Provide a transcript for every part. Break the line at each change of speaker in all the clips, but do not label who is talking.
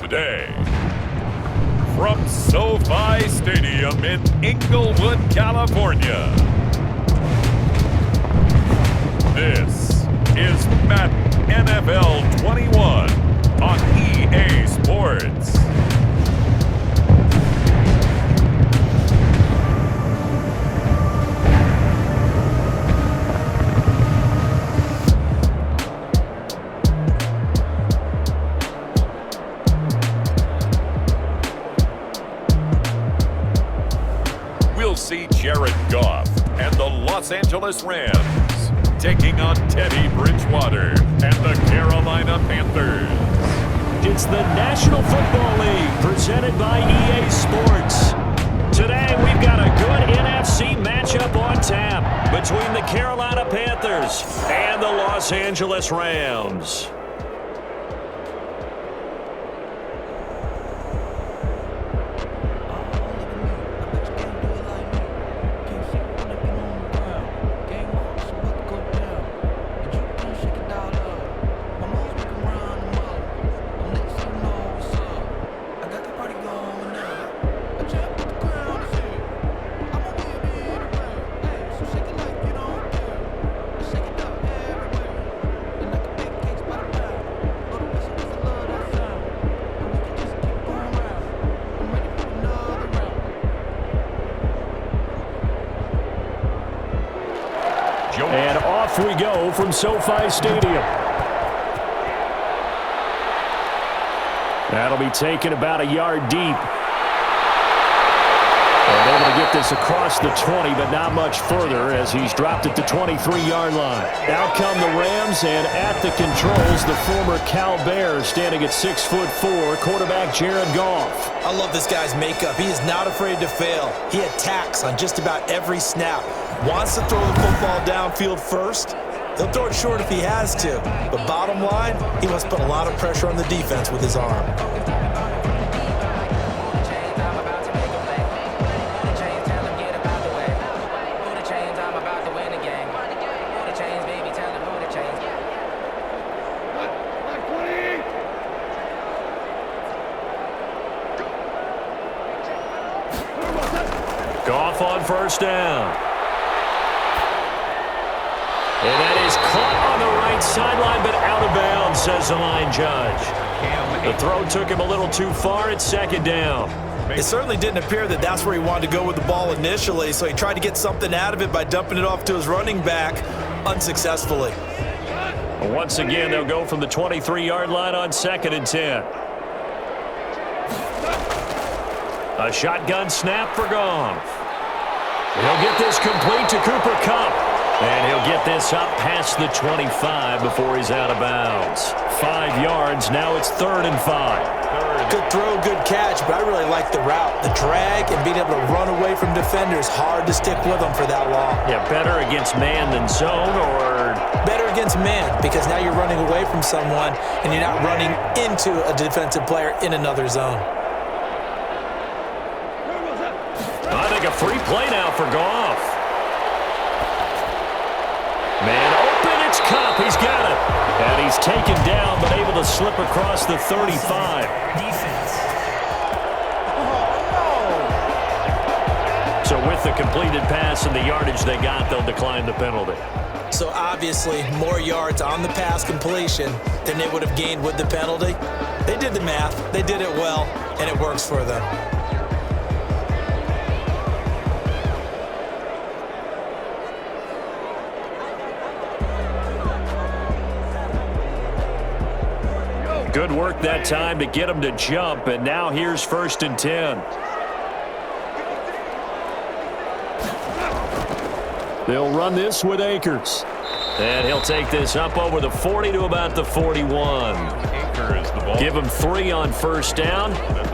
day. From SoFi Stadium in Inglewood, California, this is Madden NFL 21 on EA Sports. We'll see Jared Goff and the Los Angeles Rams taking on Teddy Bridgewater and the Carolina Panthers.
It's the National Football League presented by EA Sports. Today we've got a good NFC matchup on tap between the Carolina Panthers and the Los Angeles Rams. And off we go from SoFi Stadium. That'll be taken about a yard deep. And able to get this across the 20, but not much further as he's dropped at the 23-yard line. Out come the Rams, and at the controls, the former Cal Bear standing at 6'4", quarterback Jared Goff.
I love this guy's makeup. He is not afraid to fail. He attacks on just about every snap. Wants to throw the football downfield first. He'll throw it short if he has to. But bottom line, he must put a lot of pressure on the defense with his arm.
Goff on first down. And that is caught on the right sideline, but out of bounds, says the line judge. The throw took him a little too far. It's second down.
It certainly didn't appear that that's where he wanted to go with the ball initially, so he tried to get something out of it by dumping it off to his running back unsuccessfully.
Once again, they'll go from the 23-yard line on 2nd and 10. A shotgun snap for Goff. He'll get this complete to Cooper Kupp. And he'll get this up past the 25 before he's out of bounds. 5 yards, now it's 3rd and 5.
Good throw, good catch, but I really like the route. The drag and being able to run away from defenders, hard to stick with them for that long.
Yeah, better against man than zone, or?
Better against man, because now you're running away from someone and you're not running into a defensive player in another zone.
I think a free play now for Goff. Man open, it's Kupp. He's got it. And he's taken down, but able to slip across the 35.
Defense.
So with the completed pass and the yardage they got, they'll decline the penalty.
So obviously, more yards on the pass completion than they would have gained with the penalty. They did the math. They did it well, and it works for them.
Good work that time to get him to jump, and now here's 1st and 10. They'll run this with Akers. And he'll take this up over the 40 to about the 41. Give him 3 on first down.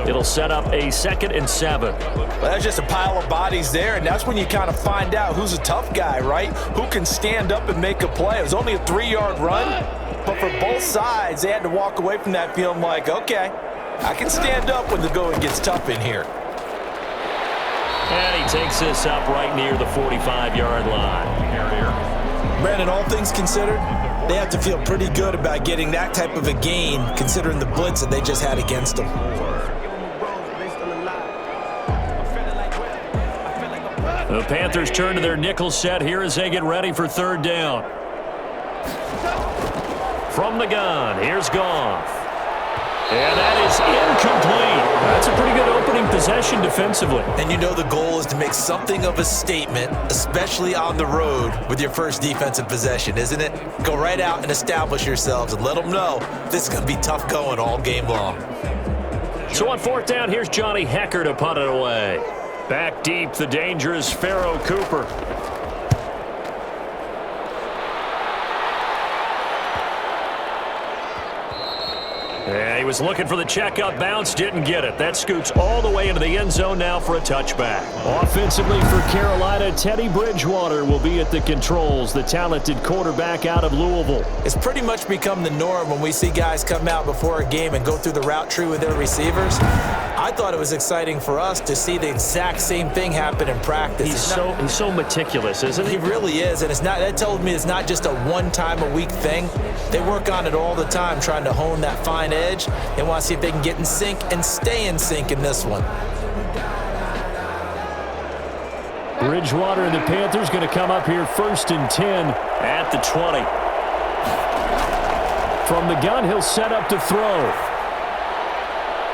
It'll set up a 2nd and 7.
Well, that's just a pile of bodies there, and that's when you kind of find out who's a tough guy, right? Who can stand up and make a play. It was only a 3-yard run, but for both sides, they had to walk away from that feeling like, okay, I can stand up when the going gets tough in here.
And he takes this up right near the 45-yard line.
Brandon, all things considered, They have to feel pretty good about getting that type of a gain, considering the blitz that they just had against them.
The Panthers turn to their nickel set here as they get ready for third down. From the gun, here's Goff. And that is incomplete. That's a pretty good opening possession defensively.
And you know the goal is to make something of a statement, especially on the road with your first defensive possession, isn't it? Go right out and establish yourselves and let them know this is going to be tough going all game long.
So on fourth down, here's Johnny Hecker to punt it away. Back deep, the dangerous Pharaoh Cooper. And he was looking for the checkup bounce, didn't get it. That scoots all the way into the end zone now for a touchback. Offensively for Carolina, Teddy Bridgewater will be at the controls, the talented quarterback out of Louisville.
It's pretty much become the norm when we see guys come out before a game and go through the route tree with their receivers. I thought it was exciting for us to see the exact same thing happen in practice.
He's so meticulous, isn't he?
He really is, and that tells me it's not just a one-time-a-week thing. They work on it all the time, trying to hone that fine edge. They want to see if they can get in sync and stay in sync in this one.
Bridgewater and the Panthers going to come up here 1st and 10 at the 20. From the gun, he'll set up to throw.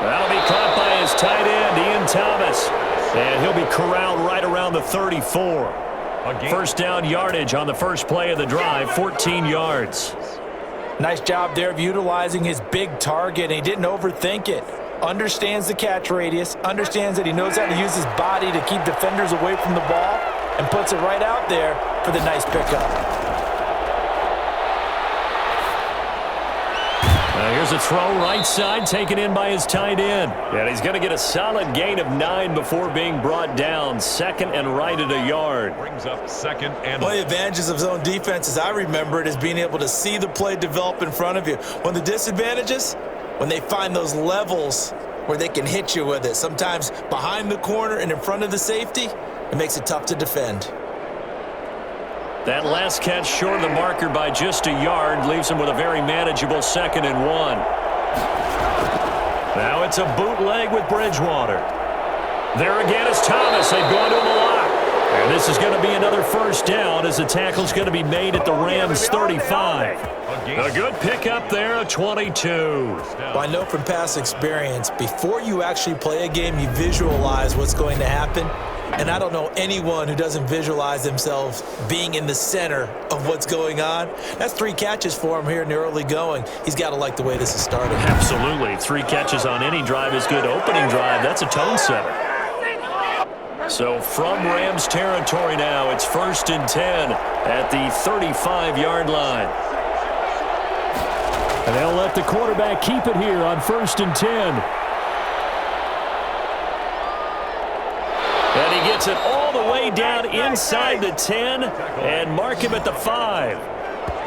That'll be caught by his tight end, Ian Thomas. And he'll be corralled right around the 34. First down yardage on the first play of the drive, 14 yards.
Nice job there of utilizing his big target, and he didn't overthink it. Understands the catch radius, understands that he knows how to use his body to keep defenders away from the ball, and puts it right out there for the nice pickup.
Here's a throw right side, taken in by his tight end. And he's going to get a solid gain of 9 before being brought down. Second and right at a yard.
Brings up second and
One of the advantages of zone defense, as I remember it, is being able to see the play develop in front of you. One of the disadvantages, when they find those levels where they can hit you with it, sometimes behind the corner and in front of the safety, it makes it tough to defend.
That last catch short of the marker by just a yard leaves him with a very manageable 2nd and 1. Now it's a bootleg with Bridgewater. There again is Thomas. They've gone to him a lot. And this is going to be another first down as the tackle's going to be made at the Rams' 35. A good pickup there, a 22.
Well, I know from past experience, before you actually play a game, you visualize what's going to happen. And I don't know anyone who doesn't visualize themselves being in the center of what's going on. That's 3 catches for him here in the early going. He's got to like the way this is started.
Absolutely. 3 catches on any drive is good. Opening drive, that's a tone setter. So from Rams territory now, it's 1st and 10 at the 35-yard line. And they'll let the quarterback keep it here on 1st and 10. And he gets it all the way down inside the 10 and mark him at the 5.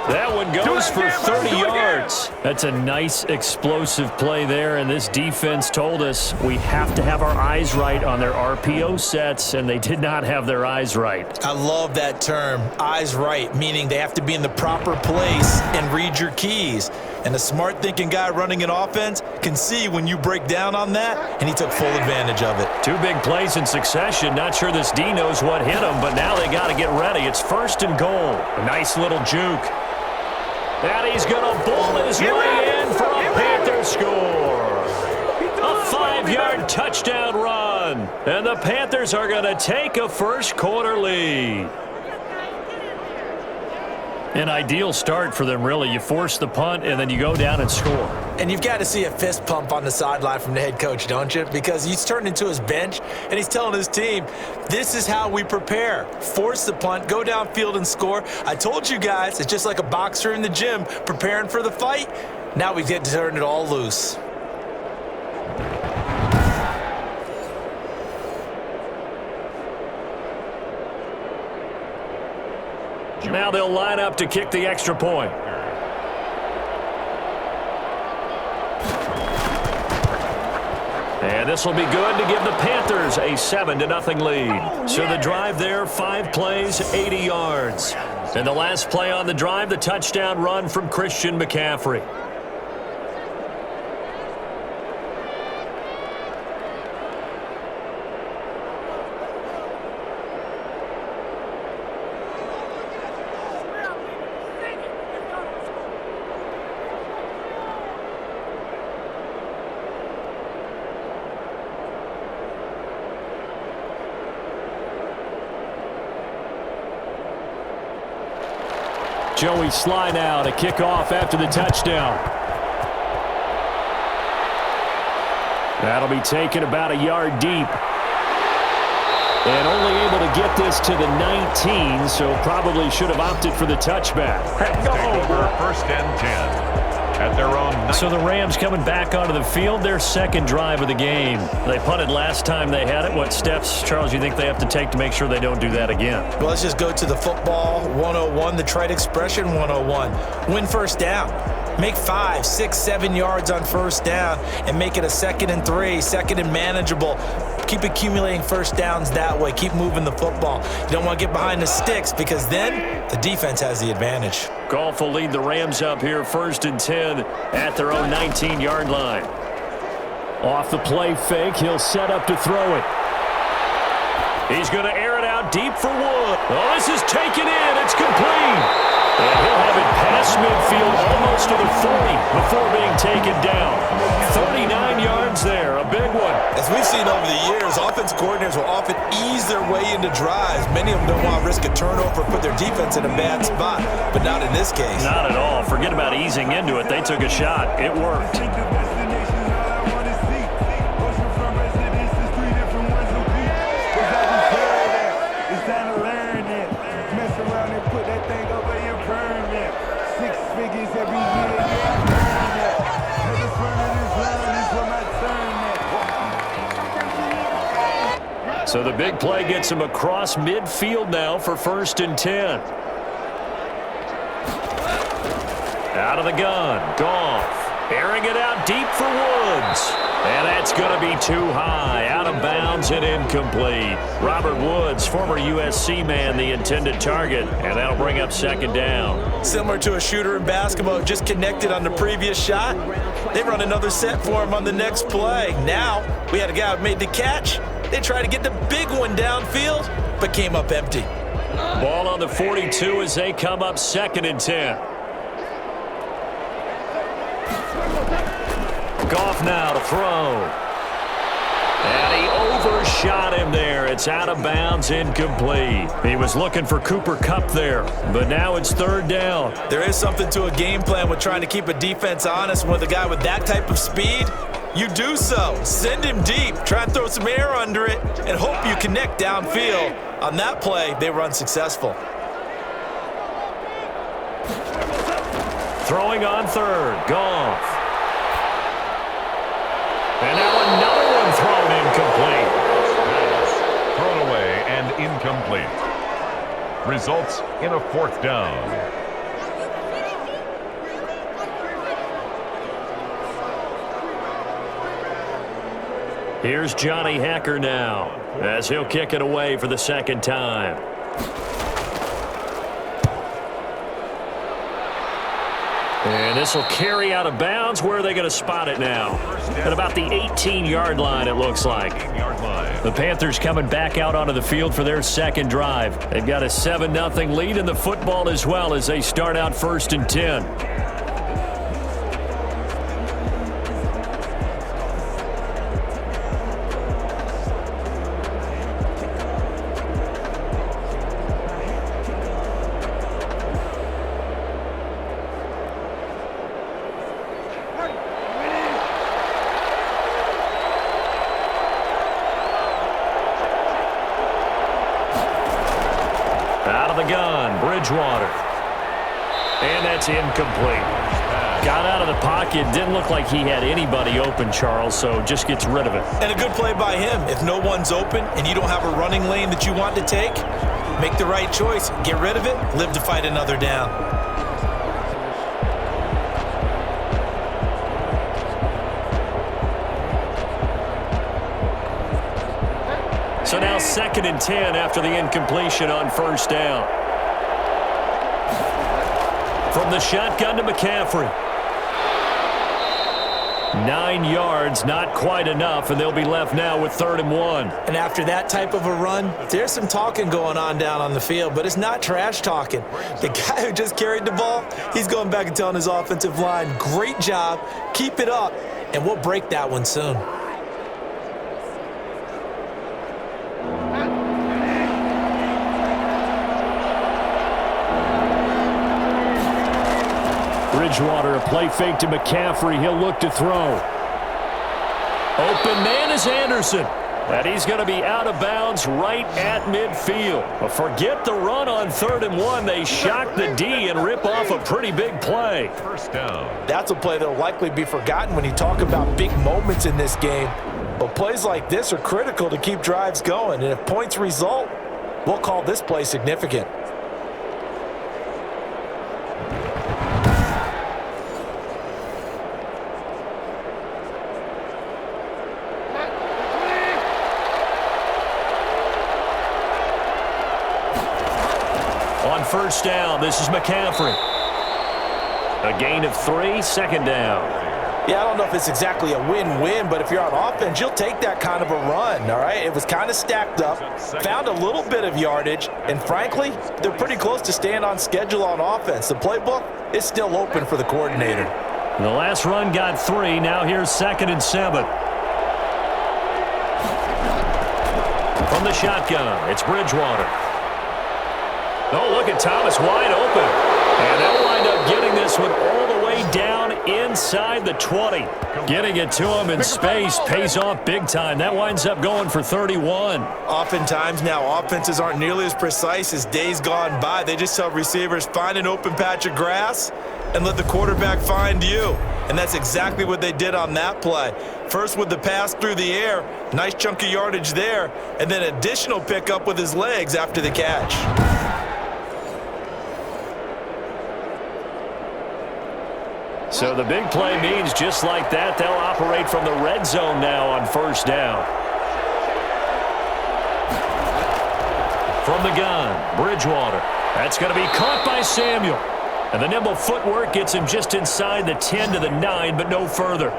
That one goes for 30 yards. That's a nice explosive play there, and this defense told us we have to have our eyes right on their RPO sets, and they did not have their eyes right.
I love that term, eyes right, meaning they have to be in the proper place and read your keys. And a smart thinking guy running an offense can see when you break down on that, and he took full advantage of it. 2
big plays in succession. Not sure this D knows what hit him, but now they got to get ready. It's 1st and goal. A nice little juke. And he's going to bowl his way in for a Panthers score. A 5-yard touchdown run. And the Panthers are going to take a first-quarter lead. An ideal start for them, really. You force the punt, and then you go down and score.
And you've got to see a fist pump on the sideline from the head coach, don't you? Because he's turned into his bench, and he's telling his team, this is how we prepare. Force the punt, go downfield and score. I told you guys, it's just like a boxer in the gym preparing for the fight. Now we get to turn it all loose.
Now they'll line up to kick the extra point. And this will be good to give the Panthers a 7-0 lead. So the drive there, 5 plays, 80 yards. And the last play on the drive, the touchdown run from Christian McCaffrey. Joey Sly now to kick off after the touchdown. That'll be taken about a yard deep. And only able to get this to the 19, so probably should have opted for the touchback.
Take over 1st and 10. At their own 19.
So the Rams coming back onto the field, their second drive of the game. They punted last time they had it. What steps, Charles, you think they have to take to make sure they don't do that again?
Well, let's just go to the football 101, the trite expression 101. Win first down. Make 5, 6, 7 yards on first down and make it a 2nd and 3, 2nd and manageable. Keep accumulating first downs that way. Keep moving the football. You don't want to get behind the sticks because then the defense has the advantage.
Goff will lead the Rams up here 1st and 10 at their own 19-yard line. Off the play fake, he'll set up to throw it. He's going to air it out deep for Wood. Oh, this is taken in. It's complete. And he'll have it past midfield almost to the 40 before being taken down. 39 yards there, a big one.
As we've seen over the years, offense coordinators will often ease their way into drives. Many of them don't want to risk a turnover or put their defense in a bad spot, but not in this case.
Not at all. Forget about easing into it. They took a shot. It worked. So the big play gets him across midfield now for 1st and 10. Out of the gun, Goff, airing it out deep for Woods. And that's going to be too high, out of bounds and incomplete. Robert Woods, former USC man, the intended target, and that'll bring up 2nd down.
Similar to a shooter in basketball, just connected on the previous shot. They run another set for him on the next play. Now, we had a guy who made the catch. They tried to get the big one downfield, but came up empty.
Ball on the 42 as they come up 2nd and 10. Goff now to throw. And he overshot him there. It's out of bounds, incomplete. He was looking for Cooper Kupp there, but now it's 3rd down.
There is something to a game plan with trying to keep a defense honest. With a guy with that type of speed, you do so. Send him deep. Try and throw some air under it and hope you connect downfield. On that play, they run successful.
Throwing on 3rd, Goff. And now another one thrown incomplete.
Thrown away and incomplete. Results in a 4th down.
Here's Johnny Hacker now as he'll kick it away for the 2nd time. And this will carry out of bounds. Where are they going to spot it now? At about the 18-yard line, it looks like. The Panthers coming back out onto the field for their 2nd drive. They've got a 7-0 lead in the football as well as they start out 1st and 10. Out of the gun, Bridgewater. And that's incomplete. Got out of the pocket. Didn't look like he had anybody open, Charles, so just gets rid of it.
And a good play by him. If no one's open and you don't have a running lane that you want to take, make the right choice. Get rid of it. Live to fight another down. So now 2nd and 10 after the incompletion on 1st down.
from the shotgun to McCaffrey. 9 yards, not quite enough, and they'll be left now with 3rd and 1.
And after that type of a run, there's some talking going on down on the field, but it's not trash talking. The guy who just carried the ball, he's going back and telling his offensive line, great job, keep it up, and we'll break that one soon.
Bridgewater, a play fake to McCaffrey. He'll look to throw. Open man is Anderson. And he's going to be out of bounds right at midfield. But forget the run on 3rd and 1. They shock the D and rip off a pretty big play.
First down.
That's a play that will likely be forgotten when you talk about big moments in this game. But plays like this are critical to keep drives going. And if points result, we'll call this play significant.
On 1st down, this is McCaffrey. A gain of 3, 2nd down.
Yeah, I don't know if it's exactly a win-win, but if you're on offense, you'll take that kind of a run, all right? It was kind of stacked up, found a little bit of yardage, and frankly, they're pretty close to staying on schedule on offense. The playbook is still open for the coordinator.
The last run got 3. Now here's 2nd and 7. From the shotgun, it's Bridgewater. Oh, look at Thomas wide open. And they'll wind up getting this one all the way down inside the 20. Getting it to him in space pays off big time. That winds up going for 31.
Oftentimes now, offenses aren't nearly as precise as days gone by. They just tell receivers, find an open patch of grass and let the quarterback find you. And that's exactly what they did on that play. First with the pass through the air, nice chunk of yardage there, and then additional pickup with his legs after the catch.
So the big play means just like that, they'll operate from the red zone now on 1st down. From the gun, Bridgewater. That's going to be caught by Samuel. And the nimble footwork gets him just inside the 10 to the 9, but no further.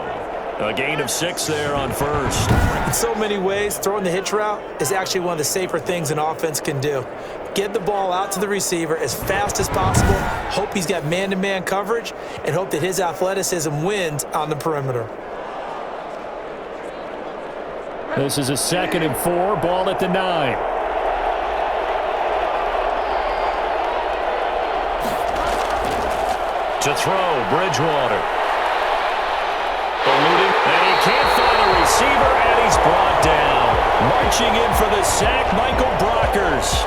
A gain of 6 there on 1st.
In so many ways, throwing the hitch route is actually one of the safer things an offense can do. Get the ball out to the receiver as fast as possible, hope he's got man-to-man coverage, and hope that his athleticism wins on the perimeter.
This is a 2nd and 4, ball at the 9. To throw, Bridgewater. Eluding, and he can't find a receiver, and he's brought down. Marching in for the sack, Michael Brockers.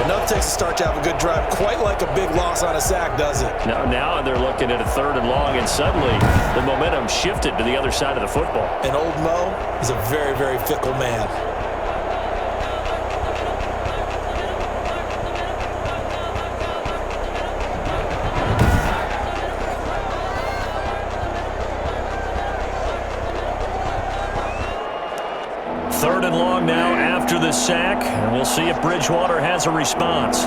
Enough takes a start to have a good drive. Quite like a big loss on a sack, does it?
Now they're looking at a 3rd and long, and suddenly the momentum shifted to the other side of the football.
And old Mo is a very, very fickle man.
Third and long now after the sack, and we'll see if Bridgewater has a response.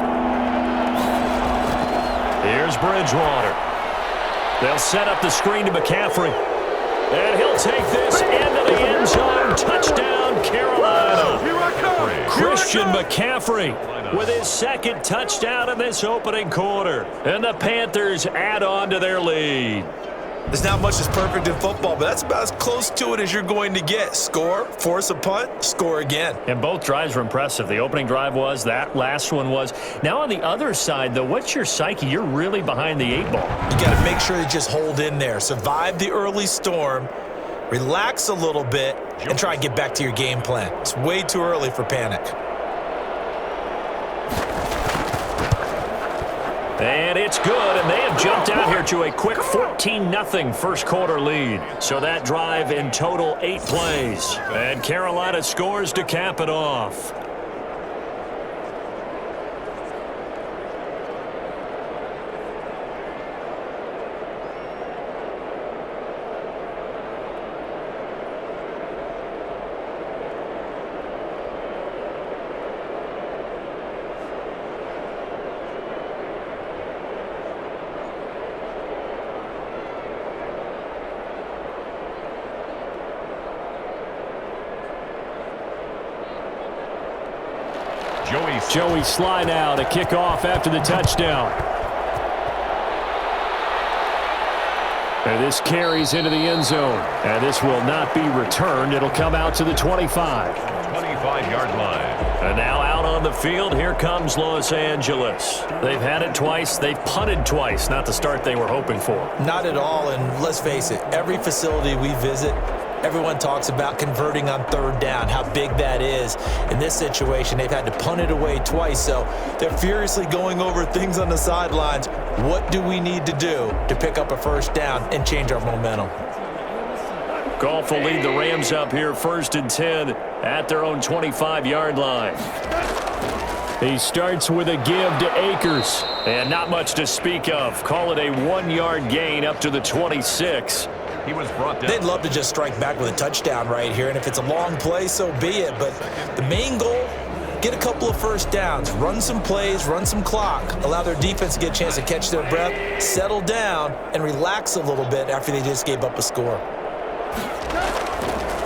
Here's Bridgewater. They'll set up the screen to McCaffrey. And he'll take this into the end zone. Touchdown, Carolina. Christian McCaffrey with his 2nd touchdown in this opening quarter. And the Panthers add on to their lead.
There's not much that's perfect in football, but that's about as close to it as you're going to get. Score, force a punt, score again.
And both drives were impressive. The opening drive was, that last one was. Now on the other side, though, what's your psyche? You're really behind the 8 ball.
You got to make sure you just hold in there. Survive the early storm, relax a little bit, and try and get back to your game plan. It's way too early for panic.
And it's good, and they have jumped out here to a quick 14-0 first quarter lead. So that drive in total 8 plays. And Carolina scores to cap it off. Joey Sly now to kick off after the touchdown. And this carries into the end zone. And this will not be returned. It'll come out to the 25.
25-yard line.
And now out on the field, here comes Los Angeles. They've had it twice. They've punted twice. Not the start they were hoping for.
Not at all, and let's face it, every facility we visit, everyone talks about converting on third down, how big that is. In this situation, they've had to punt it away twice, so they're furiously going over things on the sidelines. What do we need to do to pick up a first down and change our momentum?
Goff will lead the Rams up here 1st and 10 at their own 25-yard line. He starts with a give to Akers. And not much to speak of. Call it a 1-yard gain up to the 26.
He was brought down.
They'd love to just strike back with a touchdown right here, and if it's a long play, so be it. But the main goal, get a couple of first downs, run some plays, run some clock, allow their defense to get a chance to catch their breath, settle down, and relax a little bit after they just gave up a score.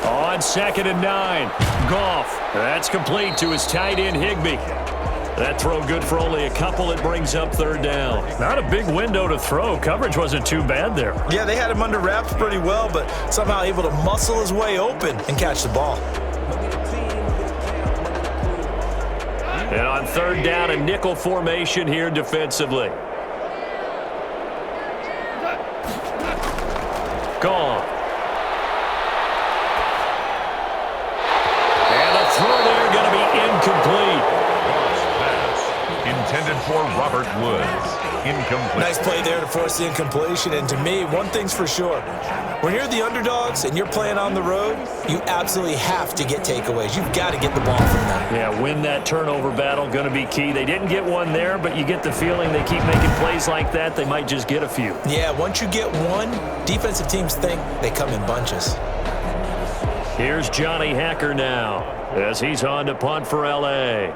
On 2nd and 9, Goff. That's complete to his tight end, Higbee. That throw good for only a couple. It brings up 3rd down. Not a big window to throw. Coverage wasn't too bad there.
Yeah, they had him under wraps pretty well, but somehow able to muscle his way open and catch the ball.
And on 3rd down, a nickel formation here defensively. Gone. And the throw there going to be incomplete.
Intended for Robert Woods. Incomplete.
Nice play there to force the incompletion. And to me, one thing's for sure. When you're the underdogs and you're playing on the road, you absolutely have to get takeaways. You've got to get the ball from them.
Yeah, win that turnover battle, going to be key. They didn't get one there, but you get the feeling they keep making plays like that, they might just get a few.
Yeah, once you get one, defensive teams think they come in bunches.
Here's Johnny Hacker now as he's on to punt for L.A.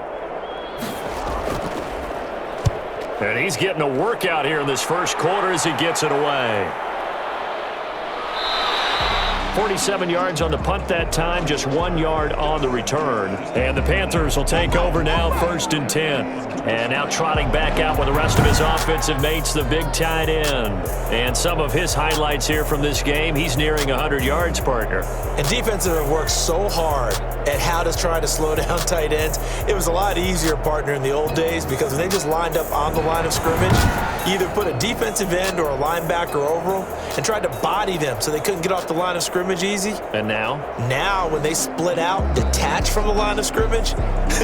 And he's getting a workout here in this first quarter as he gets it away. 47 yards on the punt that time, just 1 yard on the return. And the Panthers will take over now, 1st and 10. And now trotting back out with the rest of his offensive mates, the big tight end. And some of his highlights here from this game, he's nearing 100 yards, partner.
And defensive have worked so hard at how to try to slow down tight ends. It was a lot easier, partner, in the old days because when they just lined up on the line of scrimmage, you either put a defensive end or a linebacker over them and tried to body them so they couldn't get off the line of scrimmage easy.
And now?
Now, when they split out, detach from the line of scrimmage,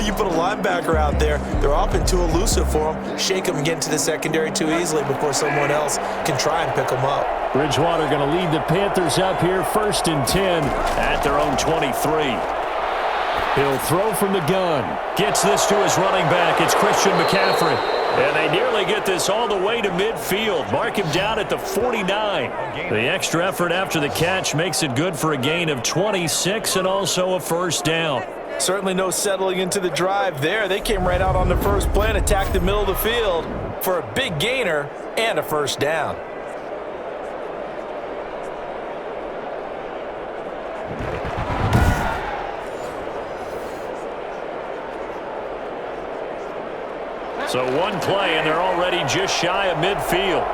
you put a linebacker out there, they're often too elusive for them, shake them and get into the secondary too easily before someone else can try and pick them up.
Bridgewater going to lead the Panthers up here, 1st and 10 at their own 23. He'll throw from the gun. Gets this to his running back. It's Christian McCaffrey. And they nearly get this all the way to midfield. Mark him down at the 49. The extra effort after the catch makes it good for a gain of 26 and also a first down.
Certainly no settling into the drive there. They came right out on the first play and attacked the middle of the field for a big gainer and a first down.
So one play, and they're already just shy of midfield.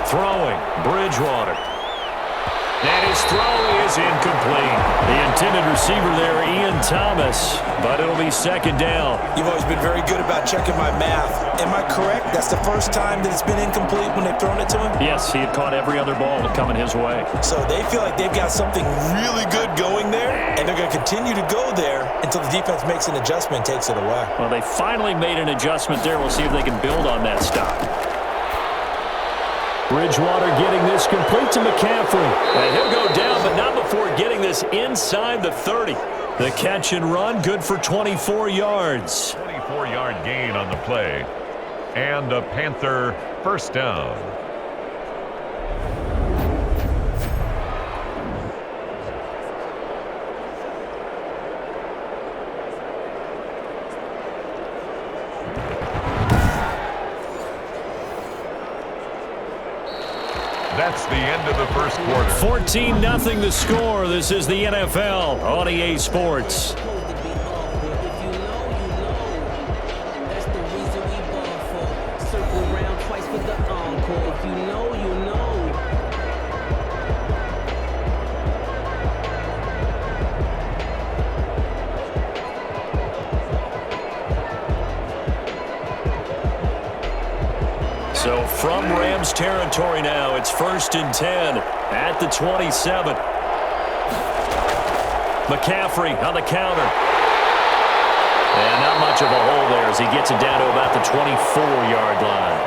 Throwing, Bridgewater. And his throw is incomplete. The intended receiver there, Ian Thomas, but it'll be 2nd down.
You've always been very good about checking my math. Am I correct? That's the first time that it's been incomplete when they've thrown it to him?
Yes, he had caught every other ball coming his way.
So they feel like they've got something really good going there, and they're going to continue to go there until the defense makes an adjustment and takes it away.
Well, they finally made an adjustment there. We'll see if they can build on that stop. Bridgewater getting this complete to McCaffrey. And he'll go down, but not before getting this inside the 30. The catch and run, good for 24 yards.
24-yard gain on the play. And a Panther first down. That's the end of the first quarter.
14-0 the score. This is the NFL on EA Sports. So from Rams territory now, it's 1st and 10 at the 27. McCaffrey on the counter. And not much of a hole there as he gets it down to about the 24-yard line.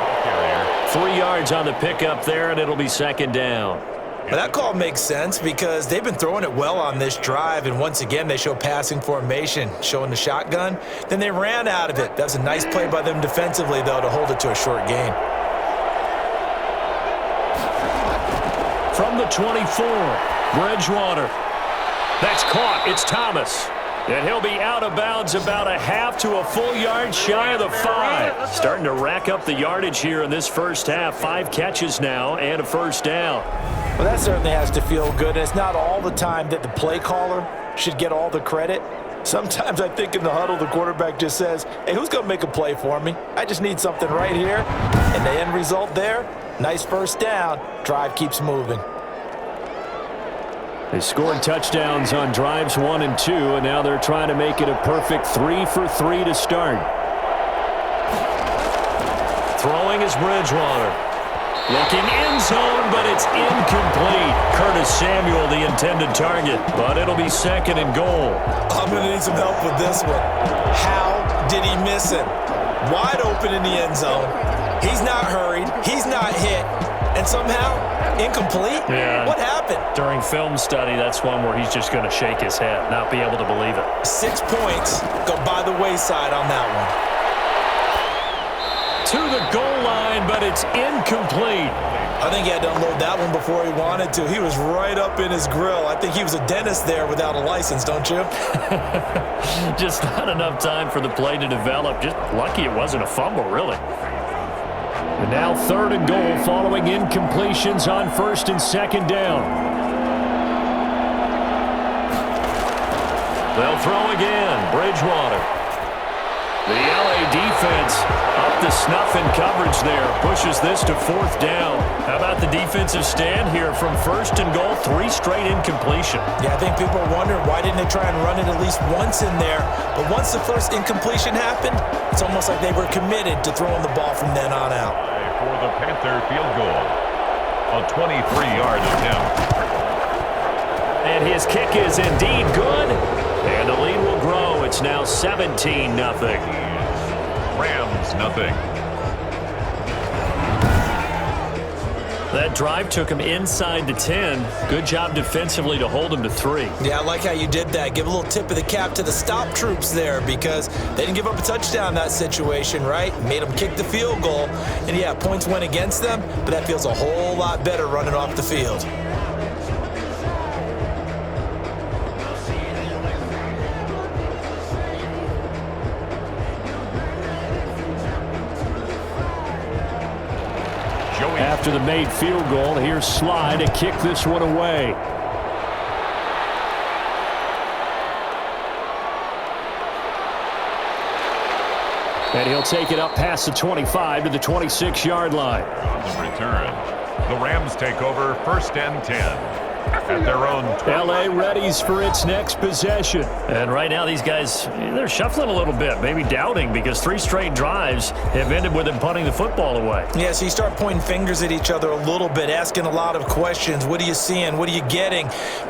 3 yards on the pickup there, and it'll be 2nd down.
Well, that call makes sense because they've been throwing it well on this drive, and once again they show passing formation, showing the shotgun. Then they ran out of it. That was a nice play by them defensively, though, to hold it to a short gain.
From the 24, Bridgewater. That's caught. It's Thomas. And he'll be out of bounds about a half to a full yard shy of the 5. Starting to rack up the yardage here in this first half. 5 catches now and a first down.
Well, that certainly has to feel good. And it's not all the time that the play caller should get all the credit. Sometimes I think in the huddle, the quarterback just says, hey, who's going to make a play for me? I just need something right here. And the end result there, nice first down. Drive keeps moving.
They scored touchdowns on drives 1 and 2, and now they're trying to make it a perfect 3 for 3 to start. Throwing is Bridgewater. Looking end zone, but it's incomplete. Curtis Samuel, the intended target, but it'll be 2nd and goal.
I'm going to need some help with this one. How did he miss it? Wide open in the end zone. He's not hurried. He's not hit. And somehow, incomplete?
Yeah.
What happened?
During film study, that's one where he's just going to shake his head, not be able to believe it.
6 points go by the wayside on that one.
To the goal line, but it's incomplete.
I think he had to unload that one before he wanted to. He was right up in his grill. I think he was a dentist there without a license, don't you?
Just not enough time for the play to develop. Just lucky it wasn't a fumble, really. And now 3rd and goal following incompletions on 1st and 2nd down. They'll throw again. Bridgewater. The LA defense up to snuff in coverage there. Pushes this to 4th down. How about the defensive stand here from 1st and goal? 3 straight incompletion.
Yeah, I think people are wondering why didn't they try and run it at least once in there. But once the first incompletion happened, it's almost like they were committed to throwing the ball from then on out.
For the Panther field goal. A 23-yard attempt.
And his kick is indeed good. And the lead will grow. It's now 17-0.
Rams, nothing.
That drive took him inside the 10. Good job defensively to hold him to 3.
Yeah, I like how you did that. Give a little tip of the cap to the stop troops there because they didn't give up a touchdown in that situation, right? Made them kick the field goal. And, yeah, points went against them, but that feels a whole lot better running off the field.
After the made field goal, here's Sly to kick this one away. And he'll take it up past the 25 to the 26-yard line.
On the return, the Rams take over 1st and 10. At their own 20.
LA readies for its next possession. And right now these guys, they're shuffling a little bit, maybe doubting because 3 straight drives have ended with them punting the football away.
Yeah, so you start pointing fingers at each other a little bit, asking a lot of questions. What are you seeing? What are you getting?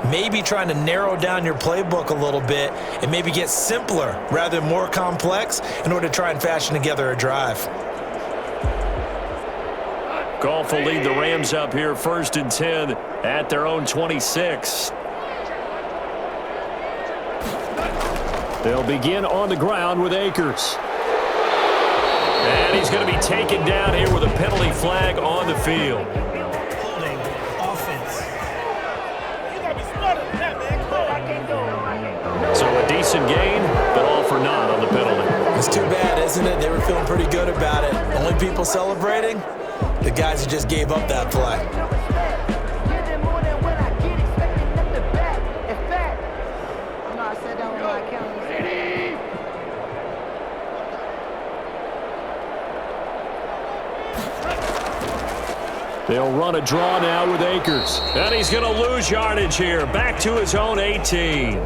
Maybe trying to narrow down your playbook a little bit and maybe get simpler rather than more complex in order to try and fashion together a drive.
Goff will lead the Rams up here 1st and 10 at their own 26. They'll begin on the ground with Akers. And he's going to be taken down here with a penalty flag on the field.
Holding offense.
You gotta be smarter than that, man. Come on, I can't do it.
So a decent gain, but all for naught on the penalty.
It's too bad, isn't it? They were feeling pretty good about it. Only people celebrating? The guys who just gave up that play.
They'll run a draw now with Akers. And he's going to lose yardage here. Back to his own 18.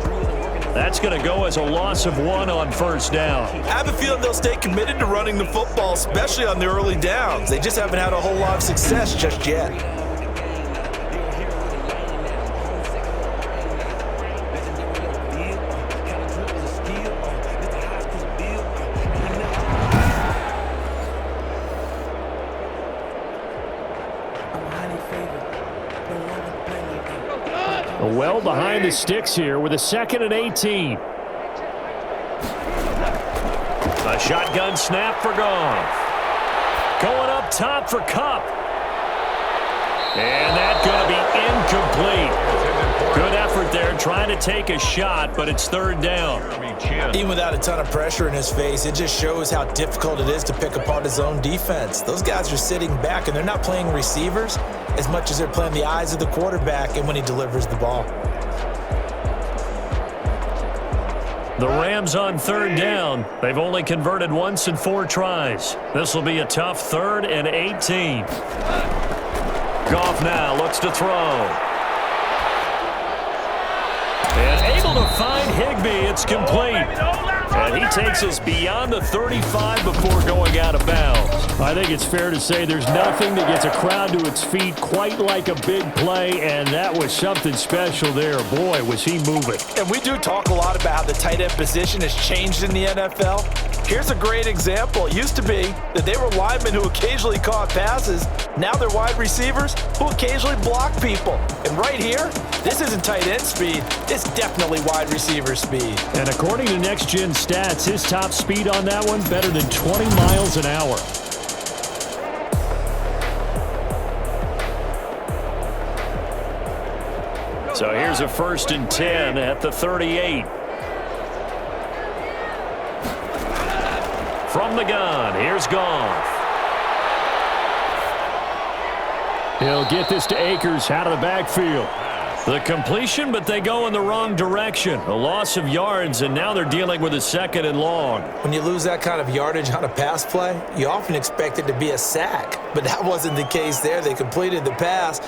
That's going to go as a loss of 1 on first down.
I have a feeling they'll stay committed to running the football, especially on the early downs. They just haven't had a whole lot of success just yet.
Well behind the sticks here with a 2nd and 18. A shotgun snap for Goff. Going up top for Kupp. And that's going to be incomplete. Good effort there trying to take a shot, but it's 3rd down.
Even without a ton of pressure in his face, it just shows how difficult it is to pick apart his own defense. Those guys are sitting back, and they're not playing receivers as much as they're playing the eyes of the quarterback and when he delivers the ball.
The Rams on 3rd down. They've only converted once in 4 tries. This will be a tough 3rd and 18. Goff now looks to throw. And able to find Higbee. It's complete. And he takes us beyond the 35 before going out of bounds. I think it's fair to say there's nothing that gets a crowd to its feet quite like a big play, and that was something special there. Boy, was he moving.
And we do talk a lot about how the tight end position has changed in the NFL. Here's a great example. It used to be that they were linemen who occasionally caught passes. Now they're wide receivers who occasionally block people. And right here, this isn't tight end speed. It's definitely wide receiver speed.
And according to Next Gen Stats, his top speed on that one better than 20 miles an hour. So here's a 1st and 10 at the 38. From the gun, here's Goff. He'll get this to Akers out of the backfield. The completion, but they go in the wrong direction. A loss of yards, and now they're dealing with a 2nd and long.
When you lose that kind of yardage on a pass play, you often expect it to be a sack. But that wasn't the case there. They completed the pass.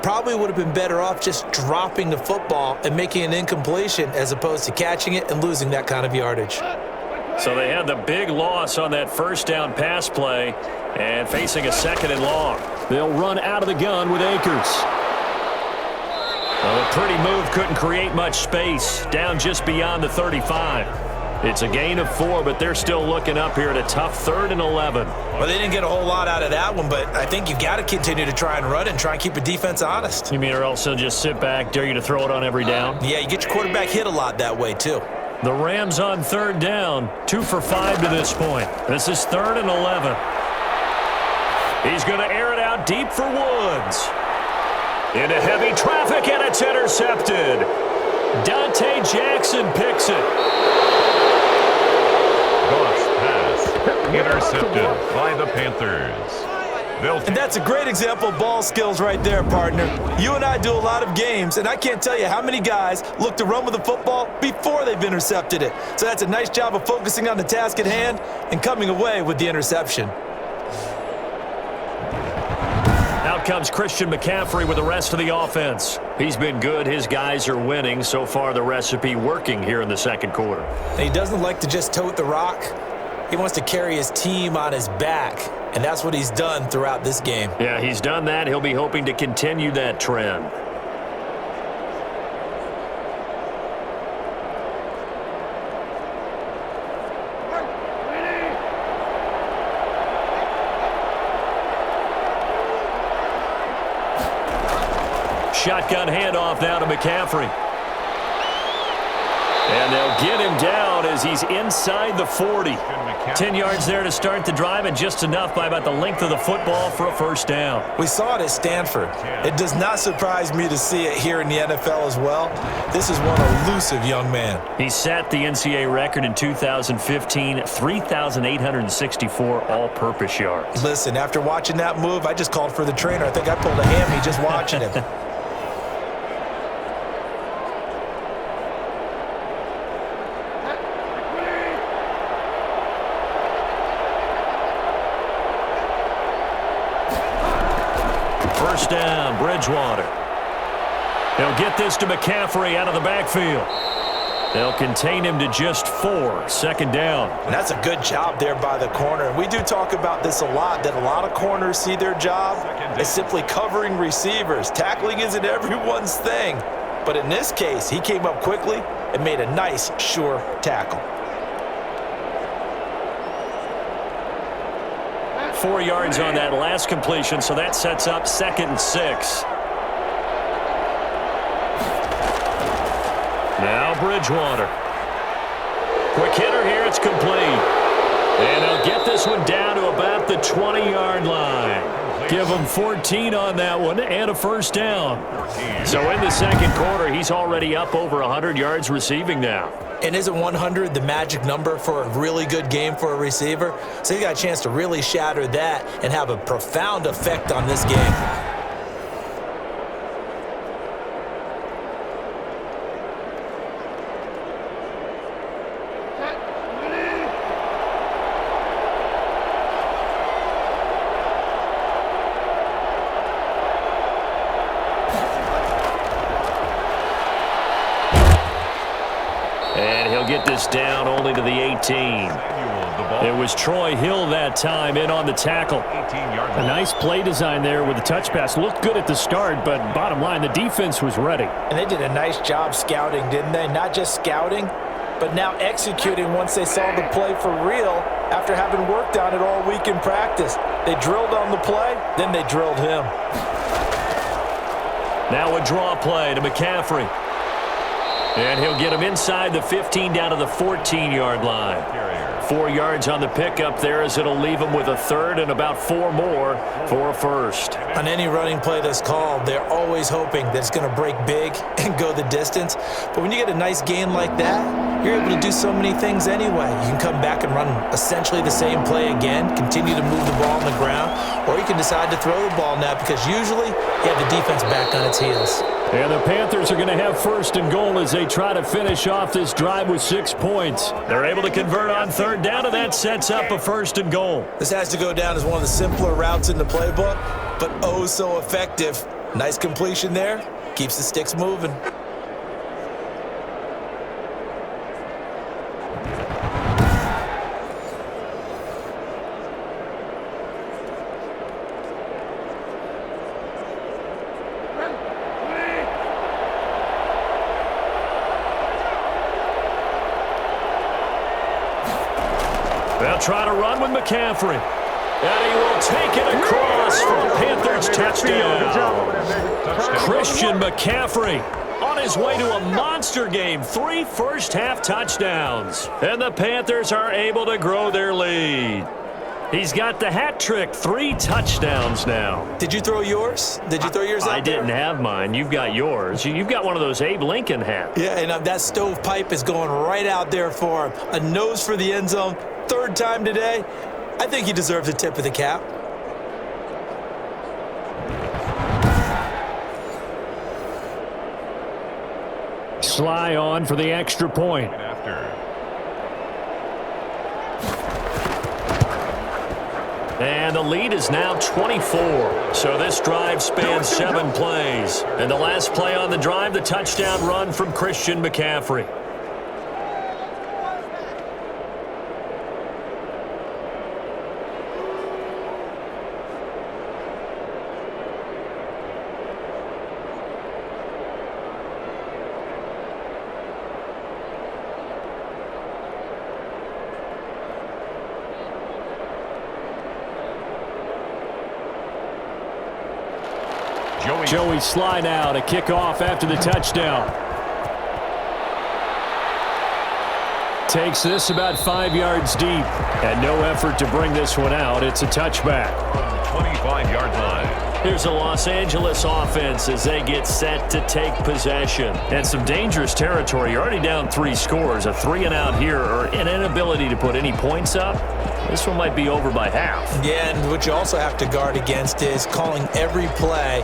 Probably would have been better off just dropping the football and making an incompletion as opposed to catching it and losing that kind of yardage.
So they had the big loss on that 1st down pass play and facing a 2nd and long. They'll run out of the gun with Akers. Well, a pretty move couldn't create much space, down just beyond the 35. It's a gain of 4, but they're still looking up here at a tough 3rd and 11.
Well, they didn't get a whole lot out of that one, but I think you got to continue to try and run it and try and keep the defense honest.
You mean or else they'll just sit back, dare you to throw it on every down?
Yeah, you get your quarterback hit a lot that way, too.
The Rams on 3rd down, 2 for 5 to this point. This is 3rd and 11. He's going to air it out deep for Woods. Into heavy traffic, and it's intercepted. Dante Jackson picks it.
Goff's pass intercepted by the Panthers.
And that's a great example of ball skills right there, partner. You and I do a lot of games, and I can't tell you how many guys look to run with the football before they've intercepted it. So that's a nice job of focusing on the task at hand and coming away with the interception.
Out comes Christian McCaffrey with the rest of the offense. He's been good. His guys are winning. So far, the recipe working here in the 2nd quarter.
And he doesn't like to just tote the rock. He wants to carry his team on his back, and that's what he's done throughout this game.
Yeah, he's done that. He'll be hoping to continue that trend. Shotgun handoff now to McCaffrey. And they'll get him down as he's inside the 40. 10 yards there to start the drive, and just enough by about the length of the football for a 1st down.
We saw it at Stanford. It does not surprise me to see it here in the NFL as well. This is one elusive young man.
He set the NCAA record in 2015, 3,864 all-purpose yards.
Listen, after watching that move, I just called for the trainer. I think I pulled a hammy just watching him.
first down, Bridgewater. They'll get this to McCaffrey out of the backfield. They'll contain him to just 4, second down.
And that's a good job there by the corner. And we do talk about this a lot, that a lot of corners see their job as simply covering receivers. Tackling isn't everyone's thing. But in this case, he came up quickly and made a nice, sure tackle.
4 yards on that last completion, so that sets up 2nd and 6. Now Bridgewater. Quick hitter here, it's complete. And they'll get this one down to about the 20-yard line. Give him 14 on that one and a first down. So in the second quarter, he's already up over 100 yards receiving now.
And isn't 100 the magic number for a really good game for a receiver? So he got a chance to really shatter that and have a profound effect on this game.
Get this down only to the 18. It was Troy Hill that time in on the tackle.
A nice play design there with the touch pass. Looked good at the start, but bottom line, the defense was ready.
And they did a nice job scouting, didn't they? Not just scouting, but now executing once they saw the play for real after having worked on it all week in practice. They drilled on the play, then they drilled him.
Now a draw play to McCaffrey. And he'll get him inside the 15 down to the 14-yard line. 4 yards on the pickup there as it'll leave him with a third and about 4 more for a first.
On any running play that's called, they're always hoping that it's going to break big and go the distance. But when you get a nice gain like that, you're able to do so many things anyway. You can come back and run essentially the same play again, continue to move the ball on the ground, or you can decide to throw the ball now because usually you have the defense back on its heels.
And the Panthers are going to have first and goal as they try to finish off this drive with 6 points.
They're able to convert on third down, and that sets up a first and goal.
This has to go down as one of the simpler routes in the playbook, but oh so effective. Nice completion there. Keeps the sticks moving.
They'll try to run with McCaffrey. And he will take it across for a Panthers touchdown. Christian McCaffrey on his way to a monster game. 3 first-half touchdowns. And the Panthers are able to grow their lead. He's got the hat trick. 3 touchdowns now.
Did you throw yours? Did you throw yours out
I didn't
there?
have mine. You've got yours. You've got one of those Abe Lincoln hats.
Yeah, and that stovepipe is going right out there for him. A nose for the end zone. 3rd time today. I think he deserves a tip of the cap.
Sly on for the extra point.
And the lead is now 24. So this drive spans 7 plays. And the last play on the drive, the touchdown run from Christian McCaffrey.
Joey Sly now to kick off after the touchdown. Takes this about 5 yards deep. And no effort to bring this one out. It's a touchback.
25-yard line.
Here's a Los Angeles offense as they get set to take possession. And some dangerous territory. You're already down 3 scores. A 3-and-out here or an inability to put any points up. This one might be over by half.
Yeah, and what you also have to guard against is calling every play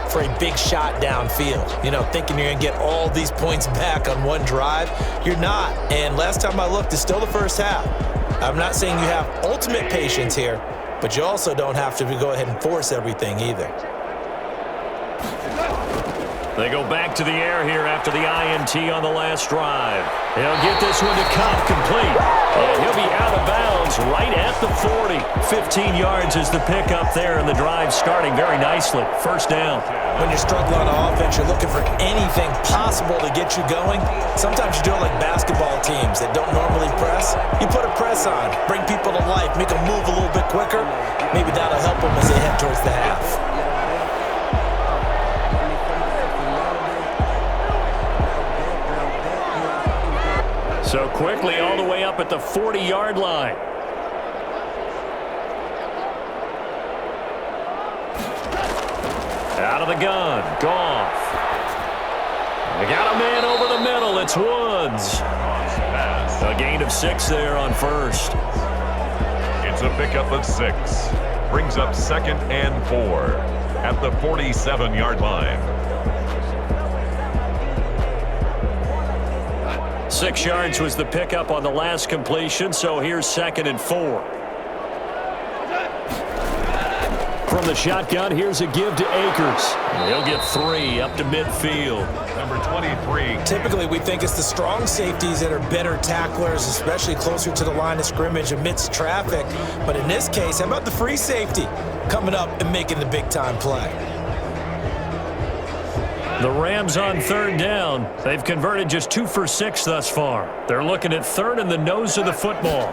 for a big shot downfield. You know, thinking you're going to get all these points back on one drive. You're not. And last time I looked, it's still the first half. I'm not saying you have ultimate patience here, but you also don't have to go ahead and force everything either.
They go back to the air here after the INT on the last drive. He'll get this one to Cup complete. And he'll be out of bounds right at the 40. 15 yards is the pickup there, and the drive starting very nicely. First down.
When you're struggling on offense, you're looking for anything possible to get you going. Sometimes you do it like basketball teams that don't normally press. You put a press on, bring people to life, make them move a little bit quicker. Maybe that'll help them as they head towards the half.
So quickly all the way up at the 40-yard line. Out of the gun, Goff. They got a man over the middle. It's Woods. A gain of 6 there on first.
It's a pickup of 6. Brings up 2nd and 4 at the 47-yard line.
6 yards was the pickup on the last completion, so here's 2nd and 4. From the shotgun, here's a give to Akers. He'll get 3 up to midfield.
Number 23.
Typically, we think it's the strong safeties that are better tacklers, especially closer to the line of scrimmage amidst traffic. But in this case, how about the free safety coming up and making the big-time play?
The Rams on 3rd down. They've converted just 2 for 6 thus far. They're looking at 3rd in the nose of the football.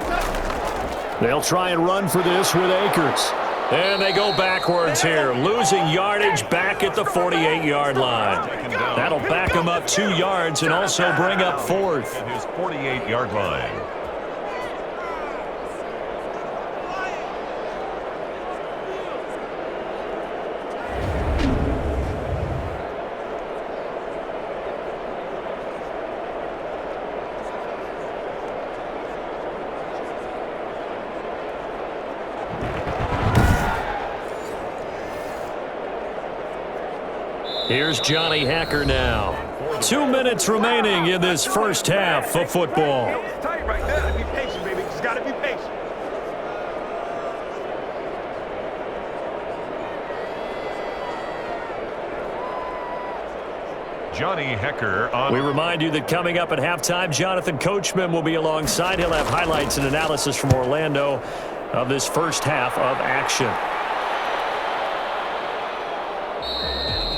They'll try and run for this with Akers. And they go backwards here, losing yardage back at the 48-yard line. That'll back them up 2 yards and also bring up 4th.
At his 48-yard line.
Here's Johnny Hacker now. 2 minutes remaining in this first half of football.
It's tight right there. Be patient, baby. Just got to be patient.
Johnny Hecker on.
We remind you that coming up at halftime, Jonathan Coachman will be alongside. He'll have highlights and analysis from Orlando of this first half of action.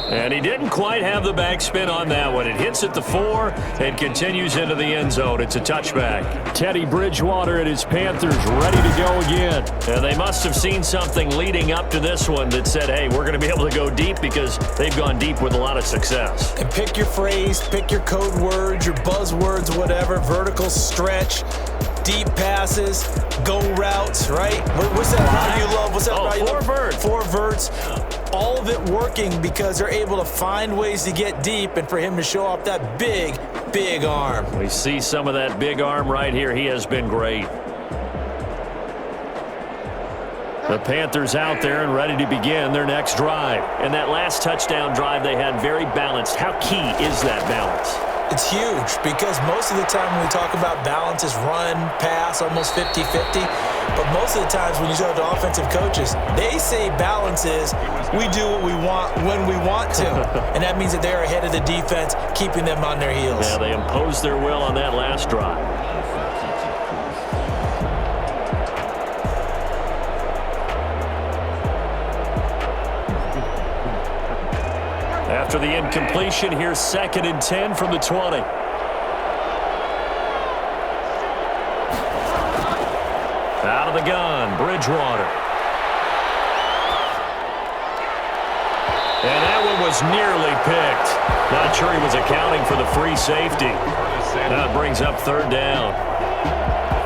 And he didn't quite have the backspin on that one. It hits at the 4 and continues into the end zone. It's a touchback.
Teddy Bridgewater and his Panthers ready to go again.
And they must have seen something leading up to this one that said, hey, we're going to be able to go deep because they've gone deep with a lot of success.
And pick your phrase, pick your code words, your buzzwords, whatever, vertical stretch, deep passes, go routes, right? What's that route you love? What's that route you love?
4 verts.
4 verts. All of it working because they're able to find ways to get deep and for him to show off that big, big arm.
We see some of that big arm right here. He has been great. The Panthers out there and ready to begin their next drive. And that last touchdown drive they had very balanced. How key is that balance?
It's huge because most of the time when we talk about balance is run, pass, almost 50-50. But most of the times when you talk to offensive coaches, they say balance is we do what we want when we want to. And that means that they're ahead of the defense, keeping them on their heels.
Yeah, they imposed their will on that last drive. After the incompletion, here's 2nd and 10 from the 20. Out of the gun, Bridgewater. And that one was nearly picked. Not sure he was accounting for the free safety. That brings up 3rd down.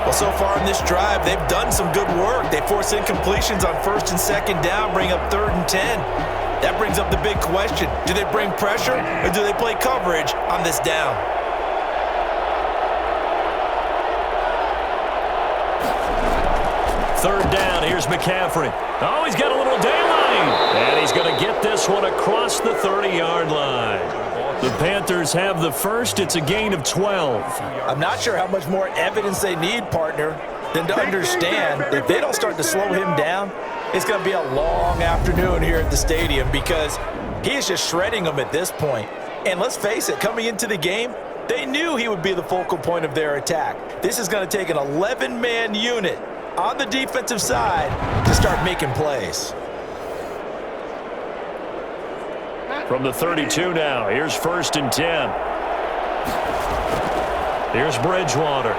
Well, so far in this drive, they've done some good work. They force incompletions on 1st and 2nd down, bring up 3rd and 10. That brings up the big question. Do they bring pressure or do they play coverage on this down?
Third down, here's McCaffrey. Oh, he's got a little daylight. And he's going to get this one across the 30-yard line. The Panthers have the first. It's a gain of 12.
I'm not sure how much more evidence they need, partner, than to understand that if they don't start to slow him down, it's going to be a long afternoon here at the stadium because he is just shredding them at this point. And let's face it, coming into the game, they knew he would be the focal point of their attack. This is going to take an 11-man unit on the defensive side to start making plays.
From the 32 now, here's 1st and 10. Here's Bridgewater.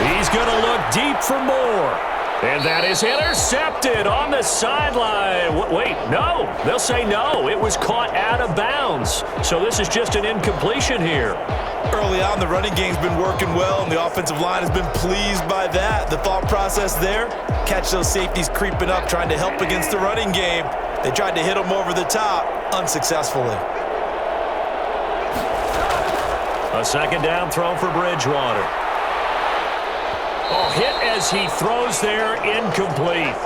He's going to look deep for more. And that is intercepted on the sideline. Wait, no. They'll say no. It was caught out of bounds. So this is just an incompletion here.
Early on, the running game's been working well, and the offensive line has been pleased by that. The thought process there, catch those safeties creeping up, trying to help against the running game. They tried to hit them over the top, unsuccessfully.
A 2nd down throw for Bridgewater. Oh, hit as he throws there, incomplete.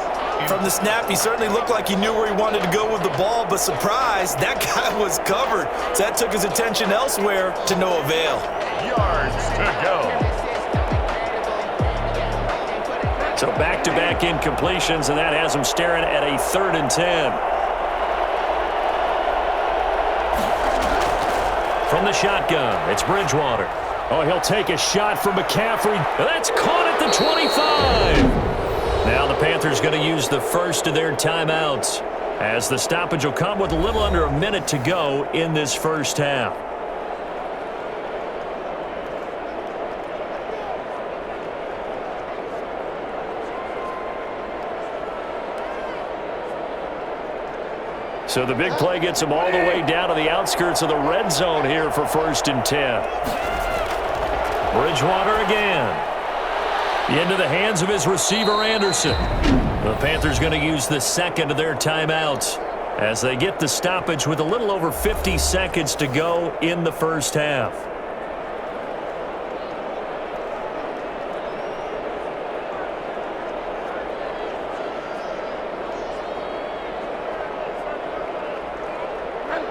From the snap, he certainly looked like he knew where he wanted to go with the ball, but surprise, that guy was covered. So that took his attention elsewhere to no avail.
Yards to go.
So back-to-back incompletions, and that has him staring at a 3rd and 10. From the shotgun, it's Bridgewater.
Oh, he'll take a shot from McCaffrey.
That's caught at the 25. Now the Panthers going to use the first of their timeouts, as the stoppage will come with a little under a minute to go in this first half. So the big play gets him all the way down to the outskirts of the red zone here for 1st and 10. Bridgewater again. Into the hands of his receiver, Anderson. The Panthers going to use the 2nd of their timeouts as they get the stoppage with a little over 50 seconds to go in the first half.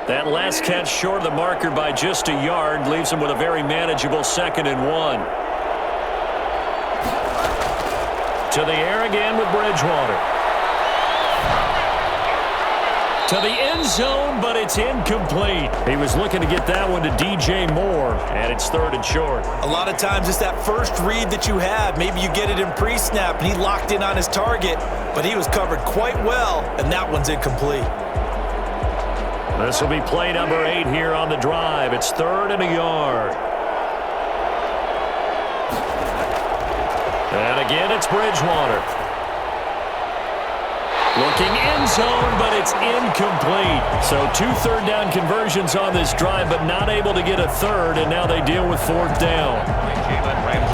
That last catch short of the marker by just a yard leaves him with a very manageable 2nd and 1. To the air again with Bridgewater. To the end zone, but it's incomplete. He was looking to get that one to DJ Moore, and it's 3rd and short.
A lot of times it's that first read that you have. Maybe you get it in pre-snap, and he locked in on his target, but he was covered quite well, and that one's incomplete.
This will be play number 8 here on the drive. It's 3rd and a yard. And again, it's Bridgewater. Looking end zone, but it's incomplete. So 2 third-down conversions on this drive, but not able to get a 3rd, and now they deal with 4th down.